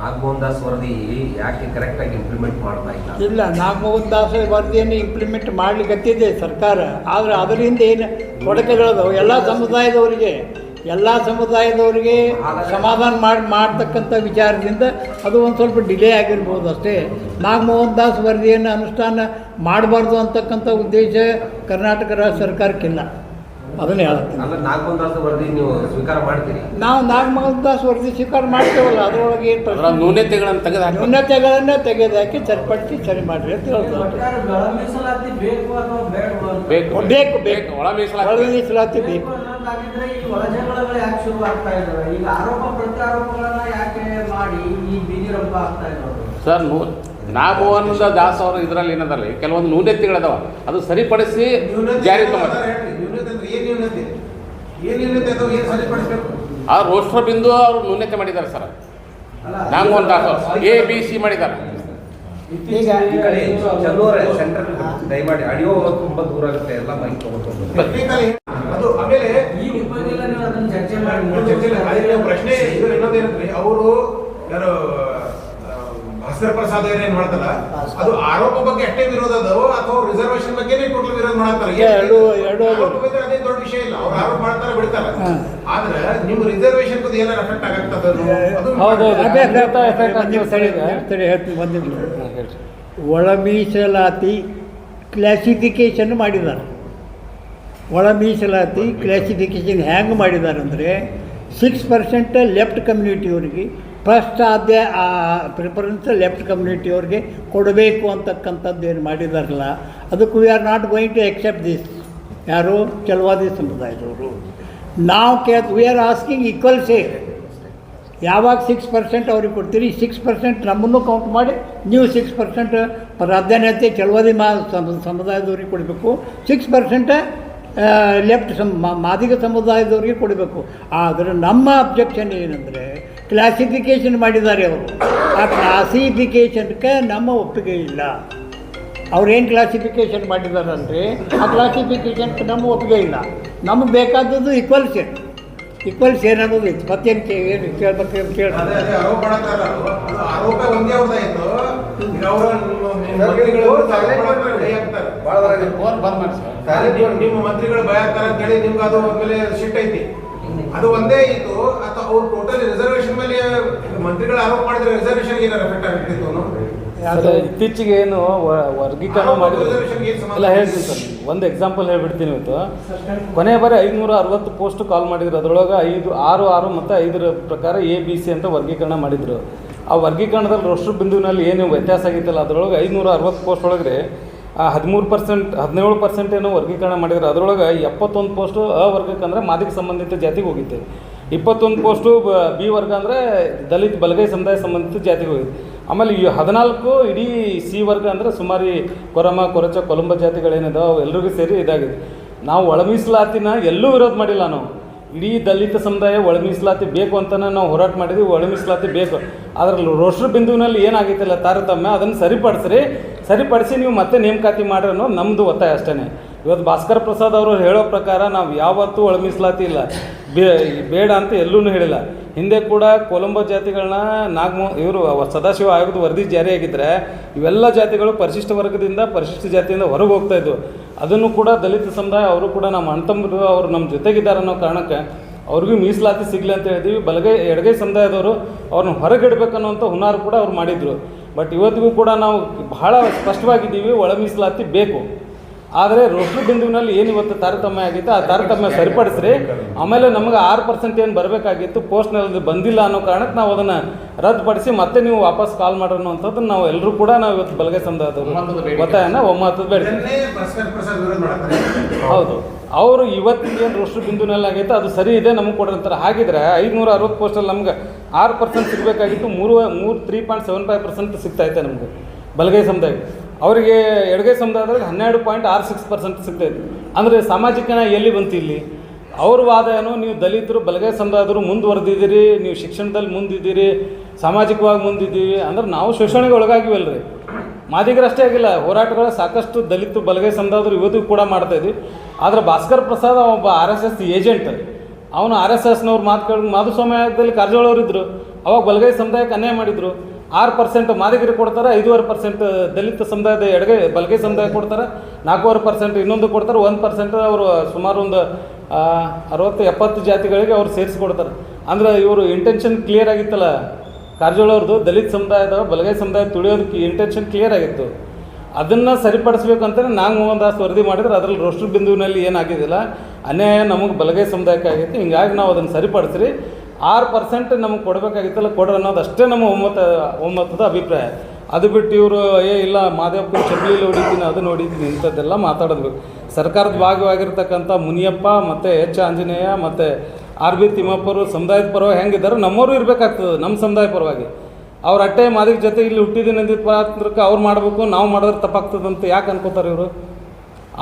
ನಾಗಮೋಹನ್ ದಾಸ್ ವರದಿ ಯಾಕೆ ಕರೆಕ್ಟಾಗಿ ಇಂಪ್ಲಿಮೆಂಟ್ ಮಾಡ್ತಾ ಇಲ್ಲ, ನಾಗಮೋಹನ್ ದಾಸ್ ವರದಿಯನ್ನು ಇಂಪ್ಲಿಮೆಂಟ್ ಮಾಡಲಿಕ್ಕತ್ತಿದೆ ಸರ್ಕಾರ. ಆದರೆ ಅದರಿಂದ ಏನು ತೊಡಕೆಗಳದಾವೆ ಎಲ್ಲ ಸಮುದಾಯದವರಿಗೆ ಸಮಾಧಾನ ಮಾಡ್ತಕ್ಕಂಥ ವಿಚಾರದಿಂದ ಅದು ಒಂದು ಸ್ವಲ್ಪ ಡಿಲೇ ಆಗಿರ್ಬೋದು ಅಷ್ಟೇ. ನಾಗಮೋಹನ್ ದಾಸ್ ವರದಿಯನ್ನು ಅನುಷ್ಠಾನ ಮಾಡಬಾರ್ದು ಅಂತಕ್ಕಂಥ ಉದ್ದೇಶ ಕರ್ನಾಟಕ ರಾಜ್ಯ ಸರ್ಕಾರಕ್ಕಿಲ್ಲ. ಅದನ್ನೇ ಹೇಳ್ತೀನಿ. ನಾಗಮೋಹನ್ ದಾಸ್ ವರದಿ ನೀವು ಸ್ವೀಕಾರ ಮಾಡ್ತೀರಿ? ನಾವು ನಾಗಮೋಹನ್ ದಾಸ್ ವರದಿ ಸ್ವೀಕಾರ ಮಾಡ್ತೇವಲ್ಲ, ಅದರೊಳಗೆ ಏನು ನ್ಯೂನತೆಗಳನ್ನು ತೆಗೆದುಹಾಕಿ ಸರಿಪಡಿಸಿ ಸರಿ ಮಾಡಿರಿ ಅಂತ ಹೇಳ್ತಾರೆ. ಬೇಕು ಒಳ ಮೀಸಲಾತಿ ಬೇಕು. ಸರ್, ನಾಗಮೋಹನ್ ದಾಸ್ ಅವರು ಇದರಲ್ಲಿ ಏನದಲ್ಲ, ಕೆಲವೊಂದು ನ್ಯೂನತೆಗಳದಾವ, ಅದು ಸರಿಪಡಿಸಿ ಜಾರಿ ತಗೊಂಡ್ರೆ ಆ ರೋಸ್ಟರ್ ಬಿಂದು ಅವರು ನ್ಯೂನತೆ ಮಾಡಿದ್ದಾರೆ ಸರ್. ನಾಗಮೋಹನ್ ದಾಸ್ ABC ಮಾಡಿದ್ದಾರೆ. ಈಗ ಈ ಕಡೆ ಚನ್ನೂರ ಸೆಂಟ್ರಲ್ ದಯಮಾಡಿ ಆಡಿಯೋ ತುಂಬಾ ದೂರ ಆಗುತ್ತೆ, ಎಲ್ಲ ಮೈಕ್ ತಗೊಂಡು ಅದು ಆಮೇಲೆ ಪ್ರಶ್ನೆ ಇದು ಇನ್ನೊಂದೇನಂದ್ರೆ, ಅವರು ಯಾರು ಭಾಸ್ಕರ್ ಪ್ರಸಾದ್ ಏನೇನ್ ಮಾಡ್ತಾರ ಅದು ಆರೋಪ ಬಗ್ಗೆ ಅಷ್ಟೇ ವಿರೋಧ ಅದೋ ಅಥವಾ ರಿಸರ್ವೇಶನ್ ಬಗ್ಗೆ ಟೋಟಲ್ ವಿರೋಧ ಮಾಡ್ತಾರೆ? ಅದೇ ದೊಡ್ಡ ವಿಷಯ ಇಲ್ಲ, ಅವ್ರು ಆರೋಪ ಮಾಡ್ತಾರೆ ಬಿಡ್ತಾರೆ. ಆದ್ರೆ ನಿಮ್ಮ ರಿಸರ್ವೇಶನ್ ಬಗ್ಗೆ ಏನಾರು ಎಫೆಕ್ಟ್ ಆಗತ್ತದ? ಒಳ ಮೀಸಲಾತಿ ಕ್ಲಾಸಿಫಿಕೇಷನ್ ಮಾಡಿದ್ದಾರೆ. ಒಳ ಮೀಸಲಾತಿ ಕ್ಲಾಸಿಫಿಕೇಷನ್ ಹ್ಯಾಂಗೆ ಮಾಡಿದ್ದಾರೆ ಅಂದರೆ 6% ಲೆಫ್ಟ್ ಕಮ್ಯುನಿಟಿಯವರಿಗೆ ಫಸ್ಟ್ ಪ್ರಿಫರೆನ್ಸ್ ಲೆಫ್ಟ್ ಕಮ್ಯುನಿಟಿಯವ್ರಿಗೆ ಕೊಡಬೇಕು ಅಂತಕ್ಕಂಥದ್ದು ಏನು ಮಾಡಿದಾರಲ್ಲ, ಅದಕ್ಕೆ we are not going to accept this. ಯಾರು? ಚಲವಾದಿ ಸಮುದಾಯದವರು. ನಾವು we are asking equal share. ಯಾವಾಗ 6% ಅವ್ರಿಗೆ ಕೊಡ್ತೀರಿ, 6% ನಮ್ಮನ್ನು ಕೌಂಟ್ ಮಾಡಿ ನೀವು 6% ಪ್ರಾಧಾನ್ಯತೆ ಚಲವಾದಿ ಸಮುದಾಯದವ್ರಿಗೆ ಕೊಡಬೇಕು, 6% ಲೆಫ್ಟ್ ಮಾದಿಗ ಸಮುದಾಯದವ್ರಿಗೆ ಕೊಡಬೇಕು. ಆದರೆ ನಮ್ಮ ಅಬ್ಜೆಕ್ಷನ್ ಏನಂದರೆ, ಕ್ಲಾಸಿಫಿಕೇಷನ್ ಮಾಡಿದ್ದಾರೆ ಅವರು. ಆ ಕ್ಲಾಸಿಫಿಕೇಷನ್ಗೆ ನಮ್ಮ ಒಪ್ಪಿಗೆ ಇಲ್ಲ. ಅವ್ರೇನು ಕ್ಲಾಸಿಫಿಕೇಷನ್ ಮಾಡಿದ್ದಾರೆ ಅಂದರೆ ಆ ಕ್ಲಾಸಿಫಿಕೇಷನ್ಗೆ ನಮ್ಮ ಒಪ್ಪಿಗೆ ಇಲ್ಲ. ನಮಗೆ ಬೇಕಾದದ್ದು ಈಕ್ವಲ್ ಶೇರ್ ಅನ್ನೋದು ಇತ್ತು. ಮತ್ತೇನು ಏನು ಕೇಳ್ಬೇಕು ಅಂತ ಕೇಳಿ ಆರೋಪ ಒಂದೇ ಅವ್ರದ್ದಾಯಿತು. ನಿಮ್ಮ ಮಂತ್ರಿಗಳು ಭಯ ಆಗ್ತಾರೆ ಅಂತ ಹೇಳಿ ನಿಮ್ಗೆ ಅದು ಮೇಲೆ ಶಿಟ್ ಐತಿ, ಅದು ಒಂದೇ ಇತ್ತು. ಅಥವಾ ಅವ್ರು ಟೋಟಲ್ ರಿಸರ್ವೇಶನ್ ಮೇಲೆ ಮಂತ್ರಿಗಳು ಆರೋಪ ಮಾಡಿದ್ರೆ ರಿಸರ್ವೇಶನ್ ಏನಾರು ಎಫೆಕ್ಟ್ ಆಗ್ತಿತ್ತು? ಇತ್ತೀಚೆಗೆ ಏನು ವರ್ಗೀಕರಣ ಮಾಡಿದ್ರೆ ಎಲ್ಲ ಹೇಳ್ತೀನಿ ಸರ್. ಒಂದು ಎಕ್ಸಾಂಪಲ್ ಹೇಳ್ಬಿಡ್ತೀನಿ. ಇವತ್ತು ಕೊನೆ ಬಾರಿ 560 ಪೋಸ್ಟ್ ಕಾಲ್ ಮಾಡಿದ್ರು. ಅದರೊಳಗೆ 6 ಮತ್ತು 5 ಪ್ರಕಾರ ABC ಅಂತ ವರ್ಗೀಕರಣ ಮಾಡಿದರು. ಆ ವರ್ಗೀಕರಣದಲ್ಲಿ ರೋಸ್ಟರ್ ಬಿಂದುವಿನಲ್ಲಿ ಏನು ವ್ಯತ್ಯಾಸ ಆಗಿತ್ತಲ್ಲ, ಅದರೊಳಗೆ 560 ಪೋಸ್ಟ್ ಒಳಗೆ 17% ಏನೋ ವರ್ಗೀಕರಣ ಮಾಡಿದ್ರು. ಅದರೊಳಗೆ 71 ಪೋಸ್ಟು ವರ್ಗಕ್ಕೆ ಅಂದರೆ ಮಾದಿಗ ಸಂಬಂಧಿತ ಜಾತಿಗೆ ಹೋಗಿತ್ತು. 21 ಪೋಸ್ಟು B ವರ್ಗ ಅಂದರೆ ದಲಿತ ಬಲಗೈ ಸಮುದಾಯ ಸಂಬಂಧಿತ ಜಾತಿಗೆ ಹೋಗಿತ್ತು. ಆಮೇಲೆ 14 ಇಡೀ C ವರ್ಗ ಅಂದರೆ ಸುಮಾರು ಕೊರಮ, ಕೊರಚ, ಕೊಲಂಬ ಜಾತಿಗಳೇನಿದಾವೆ ಅವು ಎಲ್ರಿಗೂ ಸೇರಿ ಇದಾಗಿದೆ. ನಾವು ಒಳ ಮೀಸಲಾತಿನ ಎಲ್ಲೂ ವಿರೋಧ ಮಾಡಿಲ್ಲ. ನಾವು ಇಡೀ ದಲಿತ ಸಮುದಾಯ ಒಳ ಮೀಸಲಾತಿ ಬೇಕು ಅಂತಲೇ ನಾವು ಹೋರಾಟ ಮಾಡಿದ್ವಿ. ಒಳ ಮೀಸಲಾತಿ ಬೇಕು. ಅದರಲ್ಲಿ ರೋಸ್ಟರ್ ಬಿಂದುವಿನಲ್ಲಿ ಏನಾಗೈತಿಲ್ಲ ತಾರತಮ್ಯ, ಅದನ್ನು ಸರಿಪಡಿಸಿ ನೀವು ಮತ್ತೆ ನೇಮಕಾತಿ ಮಾಡ್ರಿ ಅನ್ನೋ ನಮ್ಮದು ಒತ್ತಾಯ ಅಷ್ಟೇ. ಇವತ್ತು ಭಾಸ್ಕರ್ ಪ್ರಸಾದ್ ಅವರು ಹೇಳೋ ಪ್ರಕಾರ ನಾವು ಯಾವತ್ತೂ ಒಳ ಮೀಸಲಾತಿ ಇಲ್ಲ, ಬೇಡ ಅಂತ ಎಲ್ಲೂ ಹೇಳಿಲ್ಲ. ಹಿಂದೆ ಕೂಡ ಕೊಲಂಬೋ ಜಾತಿಗಳನ್ನ ಇವರು ಸದಾಶಿವ ಆಯೋಗದ ವರದಿ ಜಾರಿಯಾಗಿದ್ದರೆ ಇವೆಲ್ಲ ಜಾತಿಗಳು ಪರಿಶಿಷ್ಟ ವರ್ಗದಿಂದ ಪರಿಶಿಷ್ಟ ಜಾತಿಯಿಂದ ಹೊರಗೆ ಹೋಗ್ತಾಯಿದ್ವು. ಅದನ್ನು ಕೂಡ ದಲಿತ ಸಮುದಾಯ ಅವರು ಕೂಡ ನಮ್ಮ ಅಣ್ತಂಬರು ಅವರು ನಮ್ಮ ಜೊತೆಗಿದ್ದಾರೆ ಅನ್ನೋ ಕಾರಣಕ್ಕೆ ಅವ್ರಿಗೂ ಮೀಸಲಾತಿ ಸಿಗಲಿ ಅಂತ ಹೇಳಿದ್ವಿ. ಎಡಗೈ ಸಮುದಾಯದವರು ಅವ್ರನ್ನ ಹೊರಗಿಡಬೇಕನ್ನುವಂಥ ಹುನ್ನಾರು ಕೂಡ ಅವ್ರು ಮಾಡಿದರು. ಬಟ್ ಇವತ್ತಿಗೂ ಕೂಡ ನಾವು ಬಹಳ ಸ್ಪಷ್ಟವಾಗಿದ್ದೀವಿ, ಒಳ ಮೀಸಲಾತಿ ಬೇಕು. ಆದರೆ ರೋಸ್ಟರ್ ಬಿಂದುವಿನಲ್ಲಿ ಏನು ಇವತ್ತು ತಾರತಮ್ಯ ಆಗಿತ್ತು ಆ ತಾರತಮ್ಯ ಸರಿಪಡಿಸ್ರಿ. ಆಮೇಲೆ ನಮಗೆ 6% ಏನು ಬರಬೇಕಾಗಿತ್ತು ಪೋಸ್ಟ್ನಲ್ಲಿ ಬಂದಿಲ್ಲ ಅನ್ನೋ ಕಾರಣಕ್ಕೆ ನಾವು ಅದನ್ನು ರದ್ದುಪಡಿಸಿ ಮತ್ತೆ ನೀವು ವಾಪಸ್ ಕಾಲ್ ಮಾಡೋಣ ಅನ್ನೋಂಥದ್ದನ್ನು ನಾವು ಎಲ್ಲರೂ ಕೂಡ ನಾವು ಇವತ್ತು ಬಲಗೈ ಸಮುದಾಯದವರು ಒತ್ತಾಯನ ಒಮ್ಮತದ ಬೇಡ. ಹೌದು, ಅವರು ಇವತ್ತಿಗೆ ಏನು ರೋಸ್ಟರ್ ಬಿಂದುವಿನಲ್ಲಿ ಆಗೈತೆ ಅದು ಸರಿ ಇದೆ, ನಮಗೆ ಕೊಡ್ರಂತಾರೆ. ಹಾಗಿದ್ರೆ 560 ಪೋಸ್ಟಲ್ಲಿ ನಮ್ಗೆ 6% ಸಿಗಬೇಕಾಗಿತ್ತು, 3.75% ಸಿಗ್ತಾಯಿತ್ತೆ ನಮಗೆ ಬಲಗೈ ಸಮುದಾಯ. ಅವರಿಗೆ ಎಡಗೈ ಸಮುದಾಯದಲ್ಲಿ 12.66% ಸಿಗ್ತಾಯಿತ್ತು. ಅಂದರೆ ಸಾಮಾಜಿಕ ನ್ಯಾಯ ಎಲ್ಲಿ ಬಂತು ಇಲ್ಲಿ? ಅವ್ರ ವಾದ ಏನು, ನೀವು ದಲಿತರು ಬಲಗೈ ಸಮುದಾಯದವರು ಮುಂದುವರೆದಿದ್ದೀರಿ, ನೀವು ಶಿಕ್ಷಣದಲ್ಲಿ ಮುಂದಿದ್ದೀರಿ, ಸಾಮಾಜಿಕವಾಗಿ ಮುಂದಿದ್ದೀವಿ ಅಂದ್ರೆ ನಾವು ಶೋಷಣೆಗೆ ಒಳಗಾಗಿವಲ್ರಿ. ಮಾದಿಗರಷ್ಟೇ ಆಗಿಲ್ಲ, ಹೋರಾಟಗಳು ಸಾಕಷ್ಟು ದಲಿತ ಬಲಗೈ ಸಮುದಾಯದವರು ಇವತ್ತಿಗೂ ಕೂಡ ಮಾಡ್ತಾಯಿದ್ವಿ. ಆದರೆ ಭಾಸ್ಕರ್ ಪ್ರಸಾದ್ ಒಬ್ಬ RSS ಏಜೆಂಟ್, ಅವನು RSSನವ್ರು ಮಾತುಗಳು ಮಾಧುಸ್ವಾಮಿ ಆಯೋಗದಲ್ಲಿ ಕಾರಜೋಳ ಇದ್ದರು. ಅವಾಗ ಬಲಗೈ ಸಮುದಾಯಕ್ಕೆ ಅನ್ಯಾಯ ಮಾಡಿದರು. 6% ಮಾದಿಗರಿಗೆ ಕೊಡ್ತಾರೆ, 5.5% ದಲಿತ ಸಮುದಾಯದ ಎಡಗೈ ಬಲಗೈ ಸಮುದಾಯ ಕೊಡ್ತಾರೆ, 4.5% ಇನ್ನೊಂದು ಕೊಡ್ತಾರೆ, 1% ಅವರು ಸುಮಾರು ಒಂದು 60-70 ಜಾತಿಗಳಿಗೆ ಅವ್ರು ಸೇರಿಸ್ಕೊಡ್ತಾರೆ. ಅಂದರೆ ಇವರು ಇಂಟೆನ್ಷನ್ ಕ್ಲಿಯರ್ ಆಗಿತ್ತಲ್ಲ ಕಾರಜೋಳ ಅವ್ರದ್ದು, ದಲಿತ ಸಮುದಾಯದ ಬಲಗೈ ಸಮುದಾಯ ತುಳಿಯೋದಕ್ಕೆ ಇಂಟೆನ್ಷನ್ ಕ್ಲಿಯರ್ ಆಗಿತ್ತು. ಅದನ್ನು ಸರಿಪಡಿಸ್ಬೇಕಂತಲೇ ನಾಗಮೋಹನ್ ದಾಸ್ ವರದಿ ಮಾಡಿದ್ರೆ ಅದರಲ್ಲಿ ರೋಸ್ಟರ್ ಬಿಂದುವಿನಲ್ಲಿ ಏನಾಗಿದ್ದಿಲ್ಲ, ಅನ್ಯಾಯ ನಮಗೆ ಬಲಗೈ ಸಮುದಾಯಕ್ಕೆ ಆಗೈತಿ, ಹಿಂಗಾಗಿ ನಾವು ಅದನ್ನು ಸರಿಪಡಿಸ್ರಿ, 6% ನಮಗೆ ಕೊಡಬೇಕಾಗಿತ್ತಲ್ಲ ಕೊಡ್ರಿ ಅನ್ನೋದು ಅಷ್ಟೇ ನಮ್ಮ ಒಮ್ಮತದ ಅಭಿಪ್ರಾಯ. ಅದು ಬಿಟ್ಟು ಇವರು ಇಲ್ಲ ಮಾದೇವಪ್ಪನ ಚಪ್ಪಲಿಲಿ ಹೊಡಿತೀನಿ ಅದನ್ನು ಹೊಡಿತೀನಿ ಇಂಥದ್ದೆಲ್ಲ ಮಾತಾಡಬೇಕು. ಸರ್ಕಾರದ ಭಾಗವಾಗಿರ್ತಕ್ಕಂಥ ಮುನಿಯಪ್ಪ ಮತ್ತು H. ಆಂಜನೇಯ ಮತ್ತು RB ತಿಮ್ಮಪ್ಪರು ಸಮುದಾಯದ ಪರವಾಗಿ ಹೆಂಗಿದ್ದಾರೆ ನಮ್ಮವರು ಇರಬೇಕಾಗ್ತದೆ. ನಮ್ಮ ಸಮುದಾಯ ಪರವಾಗಿ ಅವ್ರ ಅಟ್ಟೆ ಮಾದಿಗ ಜೊತೆ ಇಲ್ಲಿ ಹುಟ್ಟಿದ್ದೀನಿ ಅಂದಿದ್ದ ಪಾತ್ರಕ್ಕೆ ಅವ್ರು ಮಾಡಬೇಕು, ನಾವು ಮಾಡಿದ್ರೆ ತಪ್ಪಾಗ್ತದಂತ ಯಾಕೆ ಅನ್ಕೋತಾರೆ ಇವರು.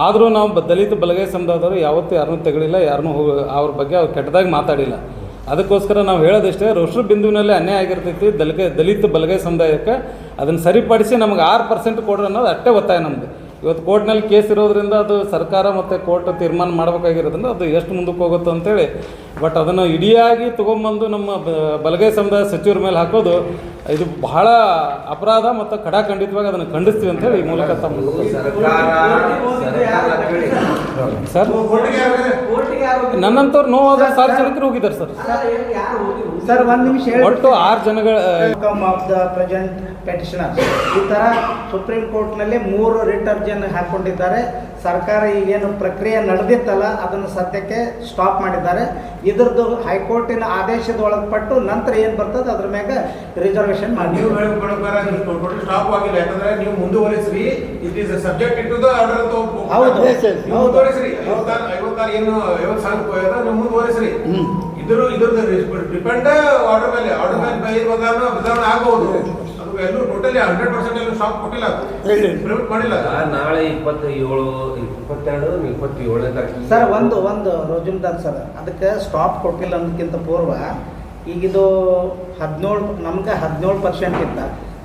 ಆದರೂ ನಾವು ದಲಿತ ಬಲಗೈ ಸಮುದಾಯದವರು ಯಾವತ್ತೂ ಯಾರನ್ನೂ ತೆಗಳಿಲ್ಲ, ಯಾರನ್ನೂ ಅವ್ರ ಬಗ್ಗೆ ಅವ್ರು ಕೆಟ್ಟದಾಗಿ ಮಾತಾಡಿಲ್ಲ. ಅದಕ್ಕೋಸ್ಕರ ನಾವು ಹೇಳೋದಿಷ್ಟೇ, ರೋಸ್ಟರ್ ಬಿಂದುವಿನಲ್ಲಿ ಅನ್ಯಾಯ ಆಗಿರ್ತೈತಿ ದಲಿತ ಬಲಗೈ ಸಮುದಾಯಕ್ಕೆ, ಅದನ್ನು ಸರಿಪಡಿಸಿ ನಮಗೆ 6% ಕೊಡ್ರಿ ಅನ್ನೋದು ಅಷ್ಟೇ ಒತ್ತಾಯ ನಮ್ಮದು. ಇವತ್ತು ಕೋರ್ಟ್ನಲ್ಲಿ ಕೇಸ್ ಇರೋದ್ರಿಂದ ಅದು ಸರ್ಕಾರ ಮತ್ತು ಕೋರ್ಟ್ ತೀರ್ಮಾನ ಮಾಡಬೇಕಾಗಿರೋದ್ರಿಂದ ಅದು ಎಷ್ಟು ಮುಂದಕ್ಕೆ ಹೋಗುತ್ತೋ ಅಂತೇಳಿ, ಬಟ್ ಅದನ್ನು ಇಡಿಯಾಗಿ ತೊಗೊಂಬಂದು ನಮ್ಮ ಬಲಗೈ ಸಮುದಾಯ ಸಚಿವರ ಮೇಲೆ ಹಾಕೋದು ಇದು ಬಹಳ ಅಪರಾಧ ಮತ್ತು ಖಡಾಖಂಡಿತವಾಗಿ ಅದನ್ನು ಖಂಡಿಸ್ತೀವಿ ಅಂತೇಳಿ ಈ ಮೂಲಕ ತಮ್ಮ ಸರ್ ನನ್ನಂಥವ್ರು ನೋವಾದ ಸಾರ್ವಜನಿಕರು ಹೋಗಿದ್ದಾರೆ ಸರ್. ಸರ್ ಒಂದು ನಿಮಿಷ ಒಟ್ಟು 6 ಜನಗಳ ಆಫ್ ದ ಪ್ರೆಸೆಂಟ್ ಪೆಟಿಷನರ್ ಈ ಥರ ಸುಪ್ರೀಂ ಕೋರ್ಟ್ನಲ್ಲಿ 3 ರಿಟ್ ಅರ್ಜಿಯನ್ನು ಹಾಕ್ಕೊಂಡಿದ್ದಾರೆ. ಸರ್ಕಾರ ಈಗೇನು ಪ್ರಕ್ರಿಯೆ ನಡೆದಿತ್ತಲ್ಲ ಅದನ್ನು ಸದ್ಯಕ್ಕೆ ಸ್ಟಾಪ್ ಮಾಡಿದ್ದಾರೆ. ಇದ್ರದ್ದು ಹೈಕೋರ್ಟಿನ ಆದೇಶದ ಒಳಪಟ್ಟು ನಂತರ ಏನು ಬರ್ತದೆ ಅದ್ರ ಮ್ಯಾಗ ರಿಸರ್ವೇಷನ್ ಮಾಡಿ. ನೀವು ಸ್ಟಾಪ್ ಆಗಿಲ್ಲ, ಯಾಕಂದ್ರೆ ನೀವು ಮುಂದುವರಿಸ್ರಿ, it is subject to the order ಅಂತ ಹೌದು ಮುಂದುವರಿಸ್ರಿ. 56 ಏನು 50,000 ನೀವು ಮುಂದುವರಿಸ್ರಿ. ಇದ್ರದ್ದು ಡಿಪೆಂಡ್ ಆರ್ಡರ್ ಮೇಲೆ ವಿಧಾನ ಆಗಬಹುದು. ಅದು ಎಲ್ಲೂ ಟೋಟಲಿ 100% ಎಲ್ಲೂ ಸ್ಟಾಪ್ ಕೊಟ್ಟಿಲ್ಲ, ಪ್ರಿವೆಂಟ್ ಮಾಡಿಲ್ಲ. ನಾಳೆ 27 ತಾರೀಕು ಸರ್ ಒಂದು ರೋಜುಮ್ದಾರ್ ಸರ್, ಅದಕ್ಕೆ ಸ್ಟಾಪ್ ಕೊಟ್ಟಿಲ್ಲ ಅನ್ನೋದಕ್ಕಿಂತ ಪೂರ್ವ ಈಗಿದು 17 ನಮ್ಗೆ 17% ಇತ್ತ,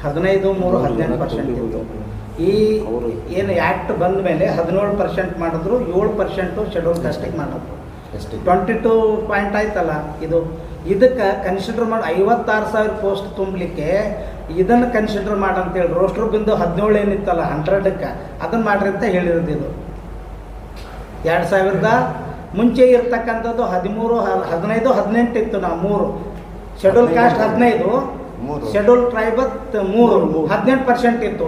15-3 18% ಇತ್ತು. ಈ ಏನು ಆ್ಯಕ್ಟ್ ಬಂದ ಮೇಲೆ 17% ಮಾಡಿದ್ರು, 7% ಶೆಡ್ಯೂಲ್ ಕಾಸ್ಟಿಗೆ ಮಾಡಿದ್ರು. 22 ಪಾಯಿಂಟ್ ಆಯ್ತಲ್ಲ ಇದಕ್ಕೆ ಕನ್ಸಿಡರ್ ಮಾಡಿ 56,000 ಪೋಸ್ಟ್ ತುಂಬಲಿಕ್ಕೆ ಇದನ್ನು ಕನ್ಸಿಡರ್ ಮಾಡಂತೇಳಿ ರೋಸ್ಟರ್ ಬಿಂದು 17 ಏನಿತ್ತಲ್ಲ 100ಕ್ಕೆ ಅದನ್ನು ಮಾಡ್ರಿ ಅಂತ ಹೇಳಿರೋದು. ಇದು 2000 ಮುಂಚೆ ಇರ್ತಕ್ಕಂಥದ್ದು 13, 15, 18 ಇತ್ತು. ನಾವು 3 ಶೆಡ್ಯೂಲ್ ಕಾಸ್ಟ್ 15, ಶೆಡ್ಯೂಲ್ ಟ್ರೈಬ್ 3 18% ಇತ್ತು.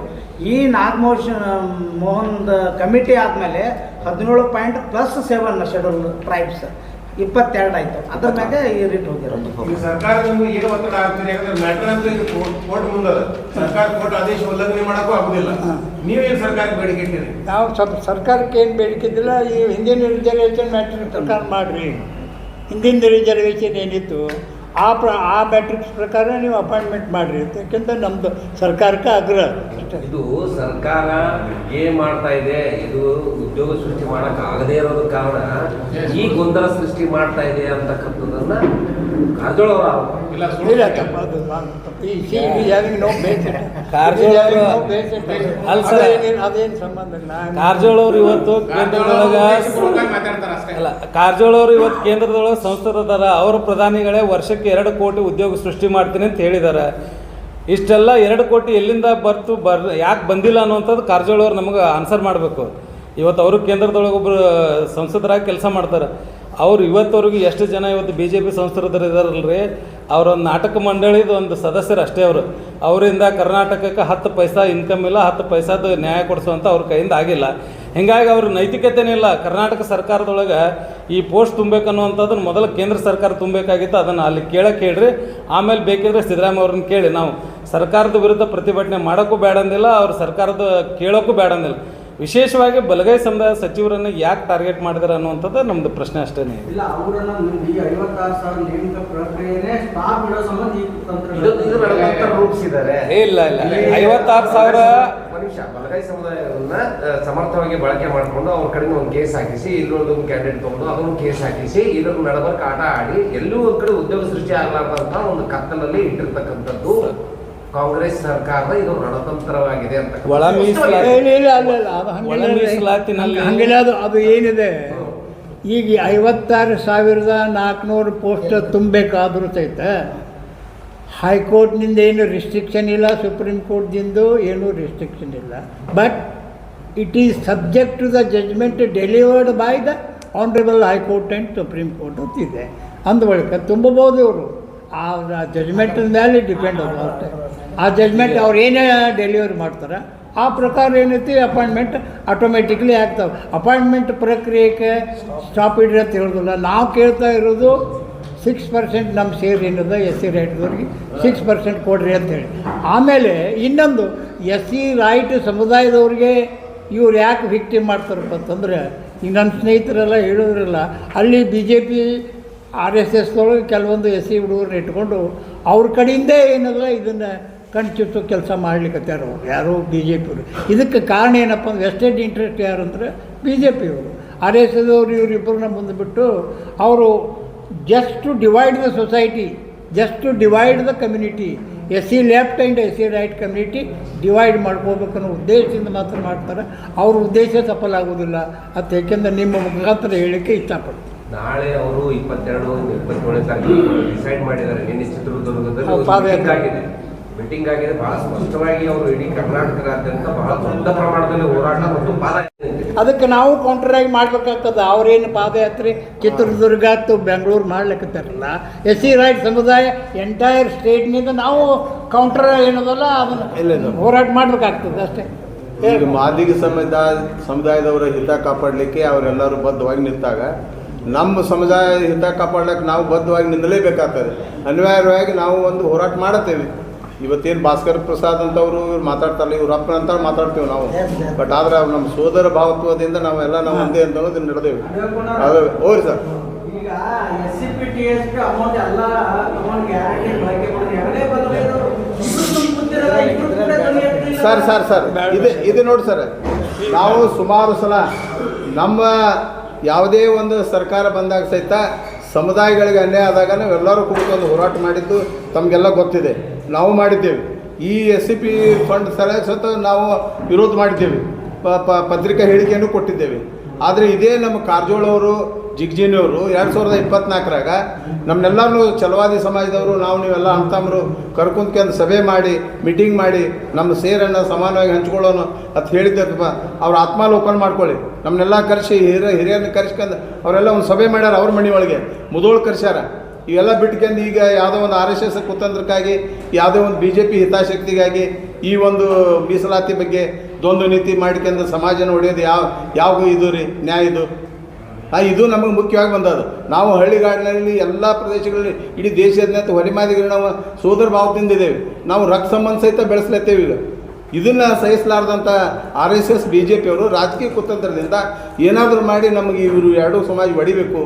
ಈ ನಾಗಮೋಹನ್ ಕಮಿಟಿ ಆದಮೇಲೆ 17.+7 ಶೆಡ್ಯೂಲ್ ಟ್ರೈಬ್ಸ್ 22 ಆಯಿತು. ಅದ್ರ ಮ್ಯಾಗ ಈ ರಿಟ್ ಹೋಗಿರೋದು. ಈ ಸರ್ಕಾರ ನಿಮ್ಗೆ ಏನು ಒತ್ತಡ ಆಗ್ತೀರಿ, ಯಾಕಂದ್ರೆ ಮ್ಯಾಟರ್ ಅಂತ ಕೋರ್ಟ್ ಮುಂದದ, ಸರ್ಕಾರ ಕೋರ್ಟ್ ಆದೇಶ ಉಲ್ಲಂಘನೆ ಮಾಡೋಕ್ಕೂ ಆಗುದಿಲ್ಲ. ನೀವೇನು ಸರ್ಕಾರಕ್ಕೆ ಬೇಡಿಕೆ ಇಟ್ಟಿರಿ? ನಾವು ಸ್ವಲ್ಪ ಸರ್ಕಾರಕ್ಕೆ ಏನು ಬೇಡಿಕಿದ್ದಿಲ್ಲ. ಈ ಹಿಂದಿನ ರಿಸರ್ವೇಷನ್ ಮ್ಯಾಟ್ರಿಕ್ಸ್ ಪ್ರಕಾರ ಮಾಡಿರಿ. ಹಿಂದಿನ ರಿಸರ್ವೇಷನ್ ಏನಿತ್ತು ಆ ಮ್ಯಾಟ್ರಿಕ್ಸ್ ಪ್ರಕಾರ ನೀವು ಅಪಾಯಿಂಟ್ಮೆಂಟ್ ಮಾಡಿರಿ ಯಾಕೆಂದ್ರೆ ನಮ್ಮದು ಸರ್ಕಾರಕ್ಕೆ ಆಗ್ರಹ. ಇದು ಸರ್ಕಾರ ಏನ್ ಮಾಡ್ತಾ ಇದೆ, ಇದು ಉದ್ಯೋಗ ಸೃಷ್ಟಿ ಮಾಡಕ್ ಆಗದೇ ಇರೋದ ಕಾರಣ ಈ ಗೊಂದಲ ಸೃಷ್ಟಿ ಮಾಡ್ತಾ ಇದೆ ಅಂತಕ್ಕಂಥದ್ದನ್ನ ಕಾರಜೋಳ ಅವರ ಇಲ್ಲ ತಪ್ಪ, ಅದು ತಪ್ಪು. ಈ ನೋ ಬೇಸಿಕ್ ಅದೇನು ಸಂಬಂಧ ಇಲ್ಲ. ಕಾರಜೋಳ ಅವರು ಇವತ್ತು ಕೇಂದ್ರದೊಳಗೆ ಅಲ್ಲ, ಕಾರಜೋಳ ಅವರು ಇವತ್ತು ಕೇಂದ್ರದೊಳಗೆ ಸಂಸದರ ಅವರ ಪ್ರಧಾನಿಗಳೇ ವರ್ಷಕ್ಕೆ 2 ಕೋಟಿ ಉದ್ಯೋಗ ಸೃಷ್ಟಿ ಮಾಡ್ತೀನಿ ಅಂತ ಹೇಳಿದ್ದಾರೆ. ಇಷ್ಟೆಲ್ಲ 2 ಕೋಟಿ ಎಲ್ಲಿಂದ ಯಾಕೆ ಬಂದಿಲ್ಲ ಅನ್ನುವಂಥದ್ದು ಕಾರಜೋಳ ಅವ್ರು ನಮಗೆ ಆನ್ಸರ್ ಮಾಡಬೇಕು. ಇವತ್ತು ಅವರು ಕೇಂದ್ರದೊಳಗೆ ಒಬ್ಬರು ಸಂಸದರಾಗಿ ಕೆಲಸ ಮಾಡ್ತಾರೆ. ಅವ್ರು ಇವತ್ತವರೆಗೂ ಎಷ್ಟು ಜನ ಇವತ್ತು BJP ಸಂಸದರು ಇದ್ದಾರಲ್ರಿ, ಅವರೊಂದು ನಾಟಕ ಮಂಡಳಿದು ಒಂದು ಸದಸ್ಯರು ಅಷ್ಟೇ. ಅವರಿಂದ ಕರ್ನಾಟಕಕ್ಕೆ 10 ಪೈಸಾ ಇನ್ಕಮ್ ಇಲ್ಲ, 10 ಪೈಸಾದ ನ್ಯಾಯ ಕೊಡಿಸುವಂಥ ಅವ್ರ ಕೈಯಿಂದ ಆಗಿಲ್ಲ. ಹೀಗಾಗಿ ಅವ್ರ ನೈತಿಕತೆನೇ ಇಲ್ಲ. ಕರ್ನಾಟಕ ಸರ್ಕಾರದೊಳಗೆ ಈ ಪೋಸ್ಟ್ ತುಂಬಬೇಕನ್ನುವಂಥದ್ದನ್ನು ಮೊದಲು ಕೇಂದ್ರ ಸರ್ಕಾರ ತುಂಬಬೇಕಾಗಿತ್ತು. ಅದನ್ನು ಅಲ್ಲಿ ಕೇಳಕ್ಕೆ ಹೇಳ್ರಿ, ಆಮೇಲೆ ಬೇಕಿದ್ರೆ ಸಿದ್ದರಾಮಯ್ಯ ಅವ್ರನ್ನ ಕೇಳಿ. ನಾವು ಸರ್ಕಾರದ ವಿರುದ್ಧ ಪ್ರತಿಭಟನೆ ಮಾಡೋಕ್ಕೂ ಬೇಡಂದಿಲ್ಲ, ಅವ್ರ ಸರ್ಕಾರದ ಕೇಳೋಕ್ಕೂ ಬೇಡಂದಿಲ್ಲ. ವಿಶೇಷವಾಗಿ ಬಲಗೈ ಸಮುದಾಯ ಸಚಿವರನ್ನು ಯಾಕೆ ಟಾರ್ಗೆಟ್ ಮಾಡಿದಾರೆ ಅನ್ನುವಂಥದ್ದು ನಮ್ಮದು ಪ್ರಶ್ನೆ ಅಷ್ಟೇ. ಇಲ್ಲ, ಅವರನ್ನ ಈ 56,000 ನೇಮಕ ಪ್ರಕ್ರಿಯೆನೇ ಸ್ಟಾಪ್ ಇಡೋ ಸಂಬಂಧ ಈ ತಂತ್ರ ಇದು ರಣತಂತ್ರ ರೂಪಿಸಿದ್ದಾರೆ. ಇಲ್ಲ 56,000 ಮನುಷ್ಯ ಬಲಗೈ ಸಮುದಾಯವನ್ನ ಸಮರ್ಥವಾಗಿ ಬಳಕೆ ಮಾಡಿಕೊಂಡು ಅವ್ರ ಕಡೆಯಿಂದ ಒಂದು ಕೇಸ್ ಹಾಕಿಸಿ, ಇಲ್ಲೊಂದು ಕ್ಯಾಂಡಿಡೇಟ್ ತಗೊಂಡು ಅದನ್ನು ಕೇಸ್ ಹಾಕಿಸಿ, ಇದ್ರ ನಡಬರ್ಕ್ ಆಟ ಆಡಿ ಎಲ್ಲೂ ಒಂದ್ ಕಡೆ ಉದ್ಯೋಗ ಸೃಷ್ಟಿ ಆಗಲಾರ್ದಂತ ಒಂದು ಕತ್ತಲಲ್ಲಿ ಇಟ್ಟಿರ್ತಕ್ಕಂಥದ್ದು ಕಾಂಗ್ರೆಸ್ ಸರ್ಕಾರದ ಇದು ರಣತಂತ್ರವಾಗಿದೆ ಅಂತ. ಒಳ ಮೀಸಲಾತಿ ಹಂಗಿಲ್ಲ. ಅದು ಏನಿದೆ ಈಗ 56,400 ಪೋಸ್ಟ್ ತುಂಬಬೇಕಾದ್ರೂ ಸಹಿತ ಹೈಕೋರ್ಟ್ನಿಂದ ಏನು ರಿಸ್ಟ್ರಿಕ್ಷನ್ ಇಲ್ಲ, ಸುಪ್ರೀಂ ಕೋರ್ಟ್ದಿಂದ ಏನೂ ರಿಸ್ಟ್ರಿಕ್ಷನ್ ಇಲ್ಲ. But it is subject to the judgement delivered by the honourable high court and supreme court ಅಂತಿದೆ. ಅಂದಬಳಿಕ ತುಂಬಬಹುದು ಇವರು. ಆ ಜಜ್ಮೆಂಟಿನ ಮೇಲೆ ಡಿಪೆಂಡ್ ಆಗೋದು ಅಷ್ಟೇ. ಆ ಜಜ್ಮೆಂಟ್ ಅವ್ರು ಏನೇ ಡೆಲಿವರಿ ಮಾಡ್ತಾರೆ ಆ ಪ್ರಕಾರ ಏನೈತಿ ಅಪಾಯಿಂಟ್ಮೆಂಟ್ ಆಟೋಮೆಟಿಕ್ಲಿ ಆಗ್ತಾವೆ. ಅಪಾಯಿಂಟ್ಮೆಂಟ್ ಪ್ರಕ್ರಿಯೆಗೆ ಸ್ಟಾಪ್ ಇಡ್ರಿ ಅಂತ ಹೇಳೋದಿಲ್ಲ. ನಾವು ಕೇಳ್ತಾ ಇರೋದು 6% ನಮ್ಮ ಶೇರ್ ಏನಿದೆ SC ರೈಟ್ದವ್ರಿಗೆ 6% ಕೊಡ್ರಿ ಅಂತೇಳಿ. ಆಮೇಲೆ ಇನ್ನೊಂದು SC ರೈಟ್ ಸಮುದಾಯದವ್ರಿಗೆ ಇವ್ರು ಯಾಕೆ ವಿಕ್ಟಿಮ್ ಮಾಡ್ತಾರಪ್ಪ ಅಂತಂದರೆ, ಈಗ ನನ್ನ ಸ್ನೇಹಿತರೆಲ್ಲ ಹೇಳಿದ್ರಲ್ಲ, ಅಲ್ಲಿ BJP RSSದೊಳಗೆ ಕೆಲವೊಂದು SC ಹುಡುಗರನ್ನ ಇಟ್ಕೊಂಡು ಅವ್ರ ಕಡೆಯಿಂದೇ ಏನಲ್ಲ ಇದನ್ನು ಕಣ್ಚುಚ್ಚೋ ಕೆಲಸ ಮಾಡ್ಲಿಕ್ಕತ್ತಾರ ಅವರು, ಯಾರೋ BJPಯವರು. ಇದಕ್ಕೆ ಕಾರಣ ಏನಪ್ಪ ಅಂದ್ರೆ ವೆಸ್ಟೆಡ್ ಇಂಟ್ರೆಸ್ಟ್ ಯಾರು ಅಂದರೆ BJPಯವರು. RSSದವರು ಇವರಿಬ್ಬರನ್ನ ಮುಂದೆ ಬಿಟ್ಟು ಅವರು just to divide the society, just to divide the community, SC left and SC right community divide ಮಾಡ್ಕೋಬೇಕನ್ನೋ ಉದ್ದೇಶದಿಂದ ಮಾತ್ರ ಮಾಡ್ತಾರೆ. ಅವ್ರ ಉದ್ದೇಶ ಸಫಲ ಆಗೋದಿಲ್ಲ ಅಂತ ಏಕೆಂದರೆ ನಿಮ್ಮ ಮುಖಾಂತರ ಹೇಳಿಕೆ ಇಷ್ಟಪಡ್ತೀನಿ. ನಾಳೆ ಅವರು 22-27 ತಾರೀಕು ಡಿಸೈಡ್ ಮಾಡಿದ್ದಾರೆ. ನಿನ್ನೆ ಚಿತ್ರದುರ್ಗದಲ್ಲಿ ಮೀಟಿಂಗ್ ಆಗಿದೆ. ಬಹಳ ಸ್ಪಷ್ಟವಾಗಿ ಅವರು ಇಡೀ ಕರ್ನಾಟಕದಾದ್ಯಂತ ಬಹಳ ದೊಡ್ಡ ಪ್ರಮಾಣದಲ್ಲಿ ಹೋರಾಟ ಮತ್ತು ಪಾದಯಾತ್ರೆ. ಅದಕ್ಕೆ ನಾವು ಕೌಂಟರಾಗಿ ಮಾಡ್ಬೇಕಾಗ್ತದೆ. ಅವ್ರೇನು ಪಾದಯಾತ್ರೆ ಚಿತ್ರದುರ್ಗ ಅಥವಾ ಬೆಂಗಳೂರು ಮಾಡ್ಲಿಕ್ಕತ್ತಾರಲ್ಲ, SC ರೈಟ್ ಸಮುದಾಯ ಎಂಟೈರ್ ಸ್ಟೇಟ್ನಿಂದ ನಾವು ಕೌಂಟರ್ ಏನದಲ್ಲ ಅದನ್ನು ಹೋರಾಟ ಮಾಡಬೇಕಾಗ್ತದೆ ಅಷ್ಟೇ. ಈಗ ಮಾದಿಗ ಸಮುದಾಯದವರ ಹಿತ ಕಾಪಾಡಲಿಕ್ಕೆ ಅವರೆಲ್ಲರೂ ಬದ್ಧವಾಗಿ ನಿಂತಾಗ ನಮ್ಮ ಸಮುದಾಯ ಹಿತ ಕಾಪಾಡಲಿಕ್ಕೆ ನಾವು ಬದ್ಧವಾಗಿ ನಿಲ್ಲಲೇಬೇಕಾಗ್ತದೆ. ಅನಿವಾರ್ಯವಾಗಿ ನಾವು ಒಂದು ಹೋರಾಟ ಮಾಡುತ್ತೇವೆ. ಇವತ್ತೇನು ಭಾಸ್ಕರ್ ಪ್ರಸಾದ್ ಅಂತವರು ಇವ್ರು ಮಾತಾಡ್ತಾರಲ್ಲ, ಇವ್ರ ಅಪ್ಪನ ಅಂತ ಮಾತಾಡ್ತೀವಿ ನಾವು. ಬಟ್ ಆದರೆ ನಮ್ಮ ಸೋದರ ಭಾವತ್ವದಿಂದ ನಾವೆಲ್ಲ ನಾವು ಒಂದೇ ಅಂತ ಅನ್ನೋದು ನಡೆದೇವೆ. ಅದು ಹೋರಿ ಸರ್. ಈಗ SCPTSಗೆ ಅಮೌಂಟ್ ಎಲ್ಲ ಅಮೌಂಟ್ ಗ್ಯಾರಂಟಿ ಬಳಕೆ ಮಾಡಿ ಎರಡೇ ಬದಲಾಯಿದ್ರು. ಸರ್ ಇದು ನೋಡಿ ಸರ್, ನಾವು ಸುಮಾರು ಸಲ ನಮ್ಮ ಯಾವುದೇ ಒಂದು ಸರ್ಕಾರ ಬಂದಾಗ ಸಹಿತ ಸಮುದಾಯಗಳಿಗೆ ಅನ್ಯಾಯ ಆದಾಗ ನಾವೆಲ್ಲರೂ ಕೂತ್ಕೊಂಡು ಹೋರಾಟ ಮಾಡಿದ್ದು ತಮಗೆಲ್ಲ ಗೊತ್ತಿದೆ. ನಾವು ಮಾಡಿದ್ದೇವೆ. ಈ SCP ಫಂಡ್ ಸಹಿತ ನಾವು ವಿರೋಧ ಮಾಡಿದ್ದೇವೆ, ಪತ್ರಿಕಾ ಹೇಳಿಕೆಯನ್ನು ಕೊಟ್ಟಿದ್ದೇವೆ. ಆದರೆ ಇದೇ ನಮ್ಮ ಕಾರಜೋಳ ಅವರು, ಜಿಗ್ಜಿನಿಯವರು 2024ರಾಗ ನಮ್ಮನ್ನೆಲ್ಲರೂ ಛಲವಾದಿ ಸಮಾಜದವರು ನೀವೆಲ್ಲ ಅಂತಂಬರು ಕರ್ಕೊಂಡ್ಕೊಂಡು ಸಭೆ ಮಾಡಿ ಮೀಟಿಂಗ್ ಮಾಡಿ ನಮ್ಮ ಸೇರನ್ನು ಸಮಾನವಾಗಿ ಹಂಚ್ಕೊಳ್ಳೋಣ ಅಂತ ಹೇಳಿದ್ದಪ್ಪ. ಅವ್ರ ಆತ್ಮಾಲೋಕನ ಮಾಡ್ಕೊಳ್ಳಿ. ನಮ್ಮನ್ನೆಲ್ಲ ಕರೆಸಿ ಹಿರಿಯರನ್ನ ಕರೆಸ್ಕೊಂಡು ಅವರೆಲ್ಲ ಒಂದು ಸಭೆ ಮಾಡ್ಯಾರ. ಅವ್ರ ಮನೆ ಒಳಗೆ ಮುದೋಳು ಕರೆಸ್ಯಾರ. ಇವೆಲ್ಲ ಬಿಟ್ಕೊಂಡು ಈಗ ಯಾವುದೋ ಒಂದು RSS ಕುತಂತ್ರಕ್ಕಾಗಿ, ಯಾವುದೋ ಒಂದು BJP ಹಿತಾಸಕ್ತಿಗಾಗಿ ಈ ಒಂದು ಮೀಸಲಾತಿ ಬಗ್ಗೆ ದ್ವಂದ್ವ ನೀತಿ ಮಾಡ್ಕೊಂಡು ಸಮಾಜನ ಹೊಡೆಯೋದು ಯಾವ ಇದು ರೀ ನ್ಯಾಯ ಇದು? ಇದು ನಮಗೆ ಮುಖ್ಯವಾಗಿ ಬಂದದ್ದು. ನಾವು ಹಳ್ಳಿಗಾಡಿನಲ್ಲಿ ಎಲ್ಲ ಪ್ರದೇಶಗಳಲ್ಲಿ ಇಡೀ ದೇಶಾದ್ಯಂತ ಹೊರಮಾದಿಗಳು ನಾವು ಸೋದರ ಭಾವದಿಂದ ಇದ್ದೇವೆ. ನಾವು ರಕ್ತ ಸಂಬಂಧ ಸಹಿತ ಬೆಳೆಸ್ಲತ್ತೇವೆ. ಈಗ ಇದನ್ನು ಸಹಿಸಲಾರ್ದಂಥ RSS BJPಯವರು ರಾಜಕೀಯ ಕುತಂತ್ರದಿಂದ ಏನಾದರೂ ಮಾಡಿ ನಮಗೆ ಇವರು ಎರಡೂ ಸಮಾಜ ಹೊಡಿಬೇಕು,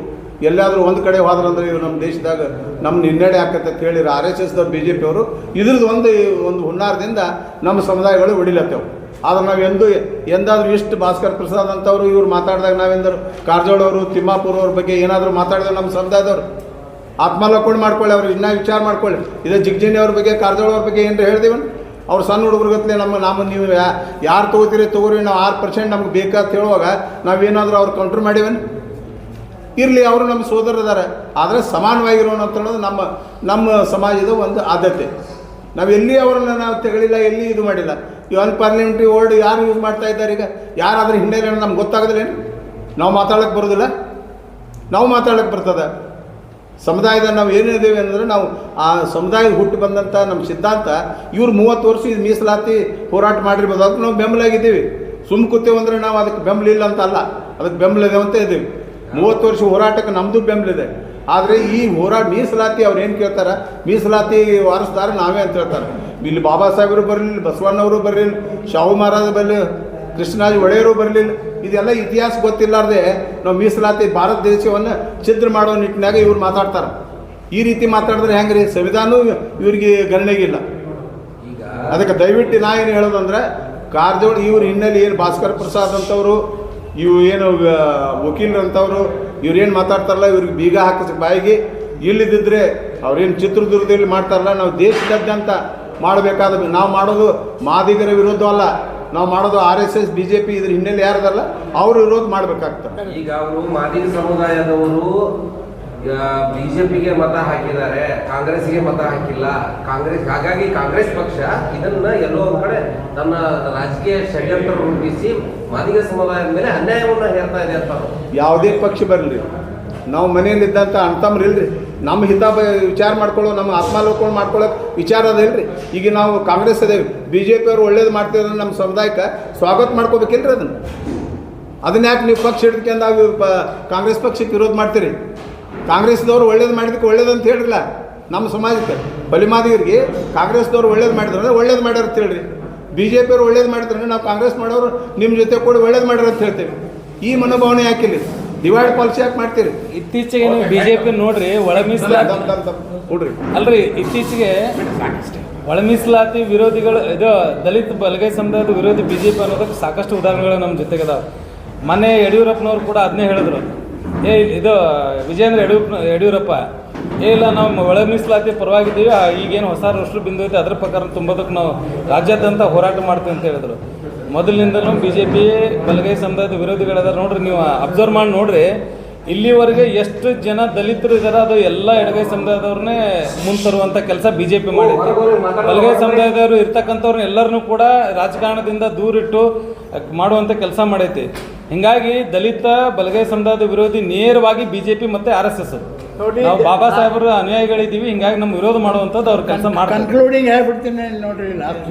ಎಲ್ಲಾದರೂ ಒಂದು ಕಡೆ ಹೋದ್ರಂದ್ರೆ ಇವರು ನಮ್ಮ ದೇಶದಾಗ ನಮ್ಮ ಹಿನ್ನಡೆ ಆಕತ್ತೆ ಅಂತ ಹೇಳಿದ್ರು RSSದವ್ರು BJPಯವರು. ಇದ್ರದ್ದು ಒಂದು ಹುನ್ನಾರದಿಂದ ನಮ್ಮ ಸಮುದಾಯಗಳು ಹೊಡಿಲತ್ತೇವೆ. ಆದ್ರೆ ನಾವು ಎಂದಾದರೂ ಇಷ್ಟು ಭಾಸ್ಕರ್ ಪ್ರಸಾದ್ ಅಂತವರು ಇವ್ರು ಮಾತಾಡಿದಾಗ ನಾವೆಂದರು ಕಾರಜೋಳವರು, ತಿಮ್ಮಾಪುರವ್ರ ಬಗ್ಗೆ ಏನಾದರೂ ಮಾತಾಡಿದ್ರೆ ನಮ್ಮ ಸಮುದಾಯದವ್ರು ಆತ್ಮಾಲೋಕನ ಮಾಡ್ಕೊಳ್ಳಿ, ಅವ್ರು ಇನ್ನೂ ವಿಚಾರ ಮಾಡ್ಕೊಳ್ಳಿ. ಇದೇ ಜಿಗ್ಜಿನಿಯವ್ರ ಬಗ್ಗೆ, ಕಾರಜೋಳವ್ರ ಬಗ್ಗೆ ಏನಾರು ಹೇಳ್ದೀವನ್? ಅವ್ರು ಸಣ್ಣ ಹುಡುಗರುಗತ್ತಲೆ ನಮ್ಮ ನೀವು ಯಾರು ತೊಗೋರಿ ನಾವು 6% ನಮ್ಗೆ ಬೇಕಾಅಂತ ಹೇಳುವಾಗ ನಾವೇನಾದರೂ ಅವ್ರು ಕೌಂಟ್ರ್ ಮಾಡಿವನ್? ಇರಲಿ, ಅವರು ನಮ್ಮ ಸೋದರದಾರ. ಆದರೆ ಸಮಾನವಾಗಿರೋಣ ಅಂತ ಹೇಳೋದು ನಮ್ಮ ಸಮಾಜದ ಒಂದು ಆದ್ಯತೆ. ನಾವು ಎಲ್ಲಿ ಅವರನ್ನು ನಾವು ತೆಗಳಿಲ್ಲ, ಎಲ್ಲಿ ಇದು ಮಾಡಿಲ್ಲ. ಈ ಅನ್ಪಾರ್ಲಿಮೆಂಟ್ರಿ ವರ್ಡ್ ಯಾರು ಯೂಸ್ ಮಾಡ್ತಾ ಇದ್ದಾರೆ? ಈಗ ಯಾರಾದರೂ ಹಿನ್ನೆಲೆ ನಮ್ಗೆ ಗೊತ್ತಾಗೋದಿಲ್ಲ ಏನು? ನಾವು ಮಾತಾಡೋಕ್ಕೆ ಬರೋದಿಲ್ಲ? ನಾವು ಮಾತಾಡೋಕ್ಕೆ ಬರ್ತದೆ. ಸಮುದಾಯದ ನಾವು ಏನಿದ್ದೇವೆ ಅಂದರೆ ನಾವು ಆ ಸಮುದಾಯದ ಹುಟ್ಟು ಬಂದಂಥ ನಮ್ಮ ಸಿದ್ಧಾಂತ ಇವ್ರು 30 ವರ್ಷ ಇದು ಮೀಸಲಾತಿ ಹೋರಾಟ ಮಾಡಿರ್ಬೋದು. ಅದಕ್ಕೆ ನಾವು ಬೆಂಬಲಾಗಿದ್ದೀವಿ. ಕೂತೇವೆ ಅಂದರೆ ನಾವು ಅದಕ್ಕೆ ಬೆಂಬಲ ಇಲ್ಲ ಅಂತ ಅಲ್ಲ, ಅದಕ್ಕೆ ಬೆಂಬಲ ಇದೆ ಅಂತ ಇದ್ದೀವಿ. 30 ವರ್ಷ ಹೋರಾಟಕ್ಕೆ ನಮ್ಮದು ಬೆಂಬಲಿದೆ. ಆದರೆ ಈ ಮೀಸಲಾತಿ ಅವ್ರು ಏನು ಕೇಳ್ತಾರೆ, ಮೀಸಲಾತಿ ವಾರಸ್ದಾರ ನಾವೇ ಅಂತ ಹೇಳ್ತಾರೆ. ಇಲ್ಲಿ ಬಾಬಾ ಸಾಹೇಬರು ಬರಲಿಲ್ಲ, ಬಸವಣ್ಣವರು ಬರಲಿಲ್ಲ, ಶಾಹು ಮಹಾರಾಜ ಬರಲಿ, ಕೃಷ್ಣರಾಜ ಒಡೆಯರು ಬರಲಿಲ್ಲ. ಇದೆಲ್ಲ ಇತಿಹಾಸ ಗೊತ್ತಿಲ್ಲಾರ್ದೆ ನಾವು ಮೀಸಲಾತಿ ಭಾರತ ದೇಶವನ್ನು ಛಿದ್ರ ಮಾಡೋ ನಿಟ್ಟಿನಾಗ ಇವ್ರು ಮಾತಾಡ್ತಾರೆ. ಈ ರೀತಿ ಮಾತಾಡಿದ್ರೆ ಹೆಂಗೆ ರೀ? ಸಂವಿಧಾನವೂ ಇವ್ರಿಗೆ ಗಣನೆಗಿಲ್ಲ. ಈಗ ಅದಕ್ಕೆ ದಯವಿಟ್ಟು ನಾ ಏನು ಹೇಳೋದಂದ್ರೆ ಕಾರಜೋಳ ಇವ್ರ ಹಿನ್ನೆಲೆ ಏನು ಭಾಸ್ಕರ್ ಪ್ರಸಾದ್ ಅಂತವರು, ಇವು ಏನು ವಕೀಲರಂಥವ್ರು ಇವ್ರೇನು ಮಾತಾಡ್ತಾರಲ್ಲ, ಇವ್ರಿಗೆ ಬೀಗ ಹಾಕಿಸ್ ಬಾಯಿಗೆ. ಇಲ್ಲಿದ್ದರೆ ಅವ್ರೇನು ಚಿತ್ರದುರ್ಗದಲ್ಲಿ ಮಾಡ್ತಾರಲ್ಲ, ನಾವು ದೇಶದಾದ್ಯಂತ ಮಾಡಬೇಕಾದ, ನಾವು ಮಾಡೋದು ಮಾದಿಗರ ವಿರೋಧ ಅಲ್ಲ, ನಾವು ಮಾಡೋದು RSS BJP ಇದ್ರ ಹಿನ್ನೆಲೆ ಯಾರದಲ್ಲ ಅವ್ರ ವಿರೋಧ ಮಾಡಬೇಕಾಗ್ತದೆ. ಈಗ ಅವರು ಮಾದಿಗ ಸಮುದಾಯದವರು ಬಿಜೆಪಿಗೆ ಮತ ಹಾಕಿದ್ದಾರೆ, ಕಾಂಗ್ರೆಸ್ಗೆ ಮತ ಹಾಕಿಲ್ಲ. ಹಾಗಾಗಿ ಕಾಂಗ್ರೆಸ್ ಪಕ್ಷ ಇದನ್ನ ಎಲ್ಲೋ ಒಂದ್ ಕಡೆ ತನ್ನ ರಾಜಕೀಯ ಷಡ್ಯಂತ್ರ ರೂಪಿಸಿ ಮಾದಿಗ ಸಮುದಾಯದ ಮೇಲೆ ಅನ್ಯಾಯವನ್ನ ಹೇಳ್ತಾ ಇದೆ ಅಂತ. ಯಾವುದೇ ಪಕ್ಷ ಬರಲಿ, ನಾವು ಮನೆಯಲ್ಲಿದ್ದಂಥ ಅಣ್ತಮ್ರಿಲ್ರಿ, ನಮ್ಮ ಹಿತ ವಿಚಾರ ಮಾಡ್ಕೊಳ್ಳೋ, ನಮ್ಮ ಆತ್ಮಾಲೋಕಗಳು ಮಾಡ್ಕೊಳ್ಳೋಕೆ ವಿಚಾರ ಅದಿಲ್ರಿ. ಈಗ ನಾವು ಕಾಂಗ್ರೆಸ್ ಅದೇವಿ, BJP ಅವರು ಒಳ್ಳೇದು ಮಾಡ್ತಿದ್ರೆ ನಮ್ಮ ಸಮುದಾಯಕ್ಕೆ ಸ್ವಾಗತ ಮಾಡ್ಕೋಬೇಕಿಲ್ರಿ. ಅದನ್ನ ಯಾಕೆ ನೀವು ಪಕ್ಷ ಹಿಡ್ಕೊಂಡು ಕಾಂಗ್ರೆಸ್ ಪಕ್ಷಕ್ಕೆ ವಿರೋಧ ಮಾಡ್ತೀರಿ? ಕಾಂಗ್ರೆಸ್ದವ್ರು ಒಳ್ಳೇದು ಮಾಡಿದಕ್ಕೆ ಒಳ್ಳೇದಂತ ಹೇಳ್ರಿಲ್ಲ. ನಮ್ಮ ಸಮಾಜಕ್ಕೆ ಬಲಿಮಾದಿಗರಿಗೆ ಕಾಂಗ್ರೆಸ್ದವ್ರು ಒಳ್ಳೇದು ಮಾಡಿದ್ರೆ ಒಳ್ಳೇದು ಮಾಡ್ಯಾರ ಅಂತ ಹೇಳ್ರಿ. BJP ಅವ್ರು ಒಳ್ಳೇದು ಮಾಡಿದ್ರೆ ನಾವು ಕಾಂಗ್ರೆಸ್ ಮಾಡೋರು ನಿಮ್ಮ ಜೊತೆ ಕೂಡ ಒಳ್ಳೇದು ಮಾಡ್ಯಾರ ಅಂತ ಹೇಳ್ತೇವೆ. ಈ ಮನೋಭಾವನೆ ಯಾಕಿಲ್ಲ? ಡಿವೈಡ್ ಪಾಲಿಸಿ ಯಾಕೆ ಮಾಡ್ತೀರಿ? ಇತ್ತೀಚೆಗೆ ನೀವು BJP ನೋಡ್ರಿ, ಒಳ ಮೀಸಲಾತಿ ಕೊಡ್ರಿ ಅಲ್ರಿ, ಇತ್ತೀಚೆಗೆ ಒಳ ಮೀಸಲಾತಿ ವಿರೋಧಿಗಳು, ಇದು ದಲಿತ ಬಲಗೈ ಸಮುದಾಯದ ವಿರೋಧಿ BJP ಅನ್ನೋದಕ್ಕೆ ಸಾಕಷ್ಟು ಉದಾಹರಣೆಗಳು ನಮ್ಮ ಜೊತೆಗದಾವ. ಮೊನ್ನೆ ಯಡಿಯೂರಪ್ಪನವ್ರು ಕೂಡ ಅದನ್ನೇ ಹೇಳಿದ್ರು. ಇದು ವಿಜೇಂದ್ರ ಯಡಿಯೂರಪ್ಪ ಇಲ್ಲ ನಾವು ಒಳ ಮೀಸಲಾತಿ ಪರವಾಗಿದ್ದೀವಿ, ಈಗೇನು ಹೊಸ ರಾಷ್ಟ್ರ ಬಿಂದು ಐತೆ ಅದ್ರ ಪ್ರಕಾರ ತುಂಬೋದಕ್ಕೆ ನಾವು ರಾಜ್ಯಾದ್ಯಂತ ಹೋರಾಟ ಮಾಡ್ತೀವಿ ಅಂತ ಹೇಳಿದ್ರು. ಮೊದಲಿನಿಂದಲೂ BJP ಬಲಗೈ ಸಮುದಾಯದ ವಿರೋಧಿಗಳದ ನೋಡ್ರಿ, ನೀವು ಅಬ್ಸರ್ವ್ ಮಾಡಿ ನೋಡ್ರಿ, ಇಲ್ಲಿವರೆಗೆ ಎಷ್ಟು ಜನ ದಲಿತರು ಇದ್ದಾರೆ ಅದು ಎಲ್ಲ ಎಡಗೈ ಸಮುದಾಯದವ್ರನ್ನೇ ಮುಂತರುವಂಥ ಕೆಲಸ BJP ಮಾಡಿತ್ತು. ಬಲಗೈ ಸಮುದಾಯದವರು ಇರ್ತಕ್ಕಂಥವ್ರನ್ನ ಎಲ್ಲರನ್ನೂ ಕೂಡ ರಾಜಕಾರಣದಿಂದ ದೂರಿಟ್ಟು ಮಾಡುವಂಥ ಕೆಲಸ ಮಾಡೈತಿ. ಹಿಂಗಾಗಿ ದಲಿತ ಬಲಗೈ ಸಮುದಾಯದ ವಿರೋಧಿ ನೇರವಾಗಿ BJP ಮತ್ತು RSS. ನಾವು ಬಾಬಾ ಸಾಹೇಬರು ಅನುಯಾಯಿಗಳಿದ್ದೀವಿ, ಹಿಂಗಾಗಿ ನಮ್ಮ ವಿರೋಧ ಮಾಡುವಂಥದ್ದು ಅವ್ರ ಕೆಲಸ ಮಾಡ್ತಾರೆ. ಕನ್ಕ್ಲೂಡಿಂಗ್ ಹೇಳ್ಬಿಡ್ತೀನಿ ನೋಡ್ರಿ. ಲಾಸ್ಟ್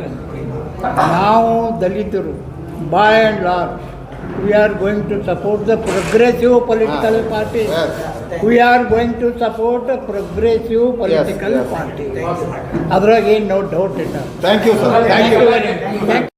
ನಾವು ದಲಿತರು by and large we are going to support the progressive political party. We are going to support a progressive political party. ಅದ್ರಾಗ ಏನು ನೋ ಡೌಟ್ ಇಲ್ಲ. Thank you sir. Thank you.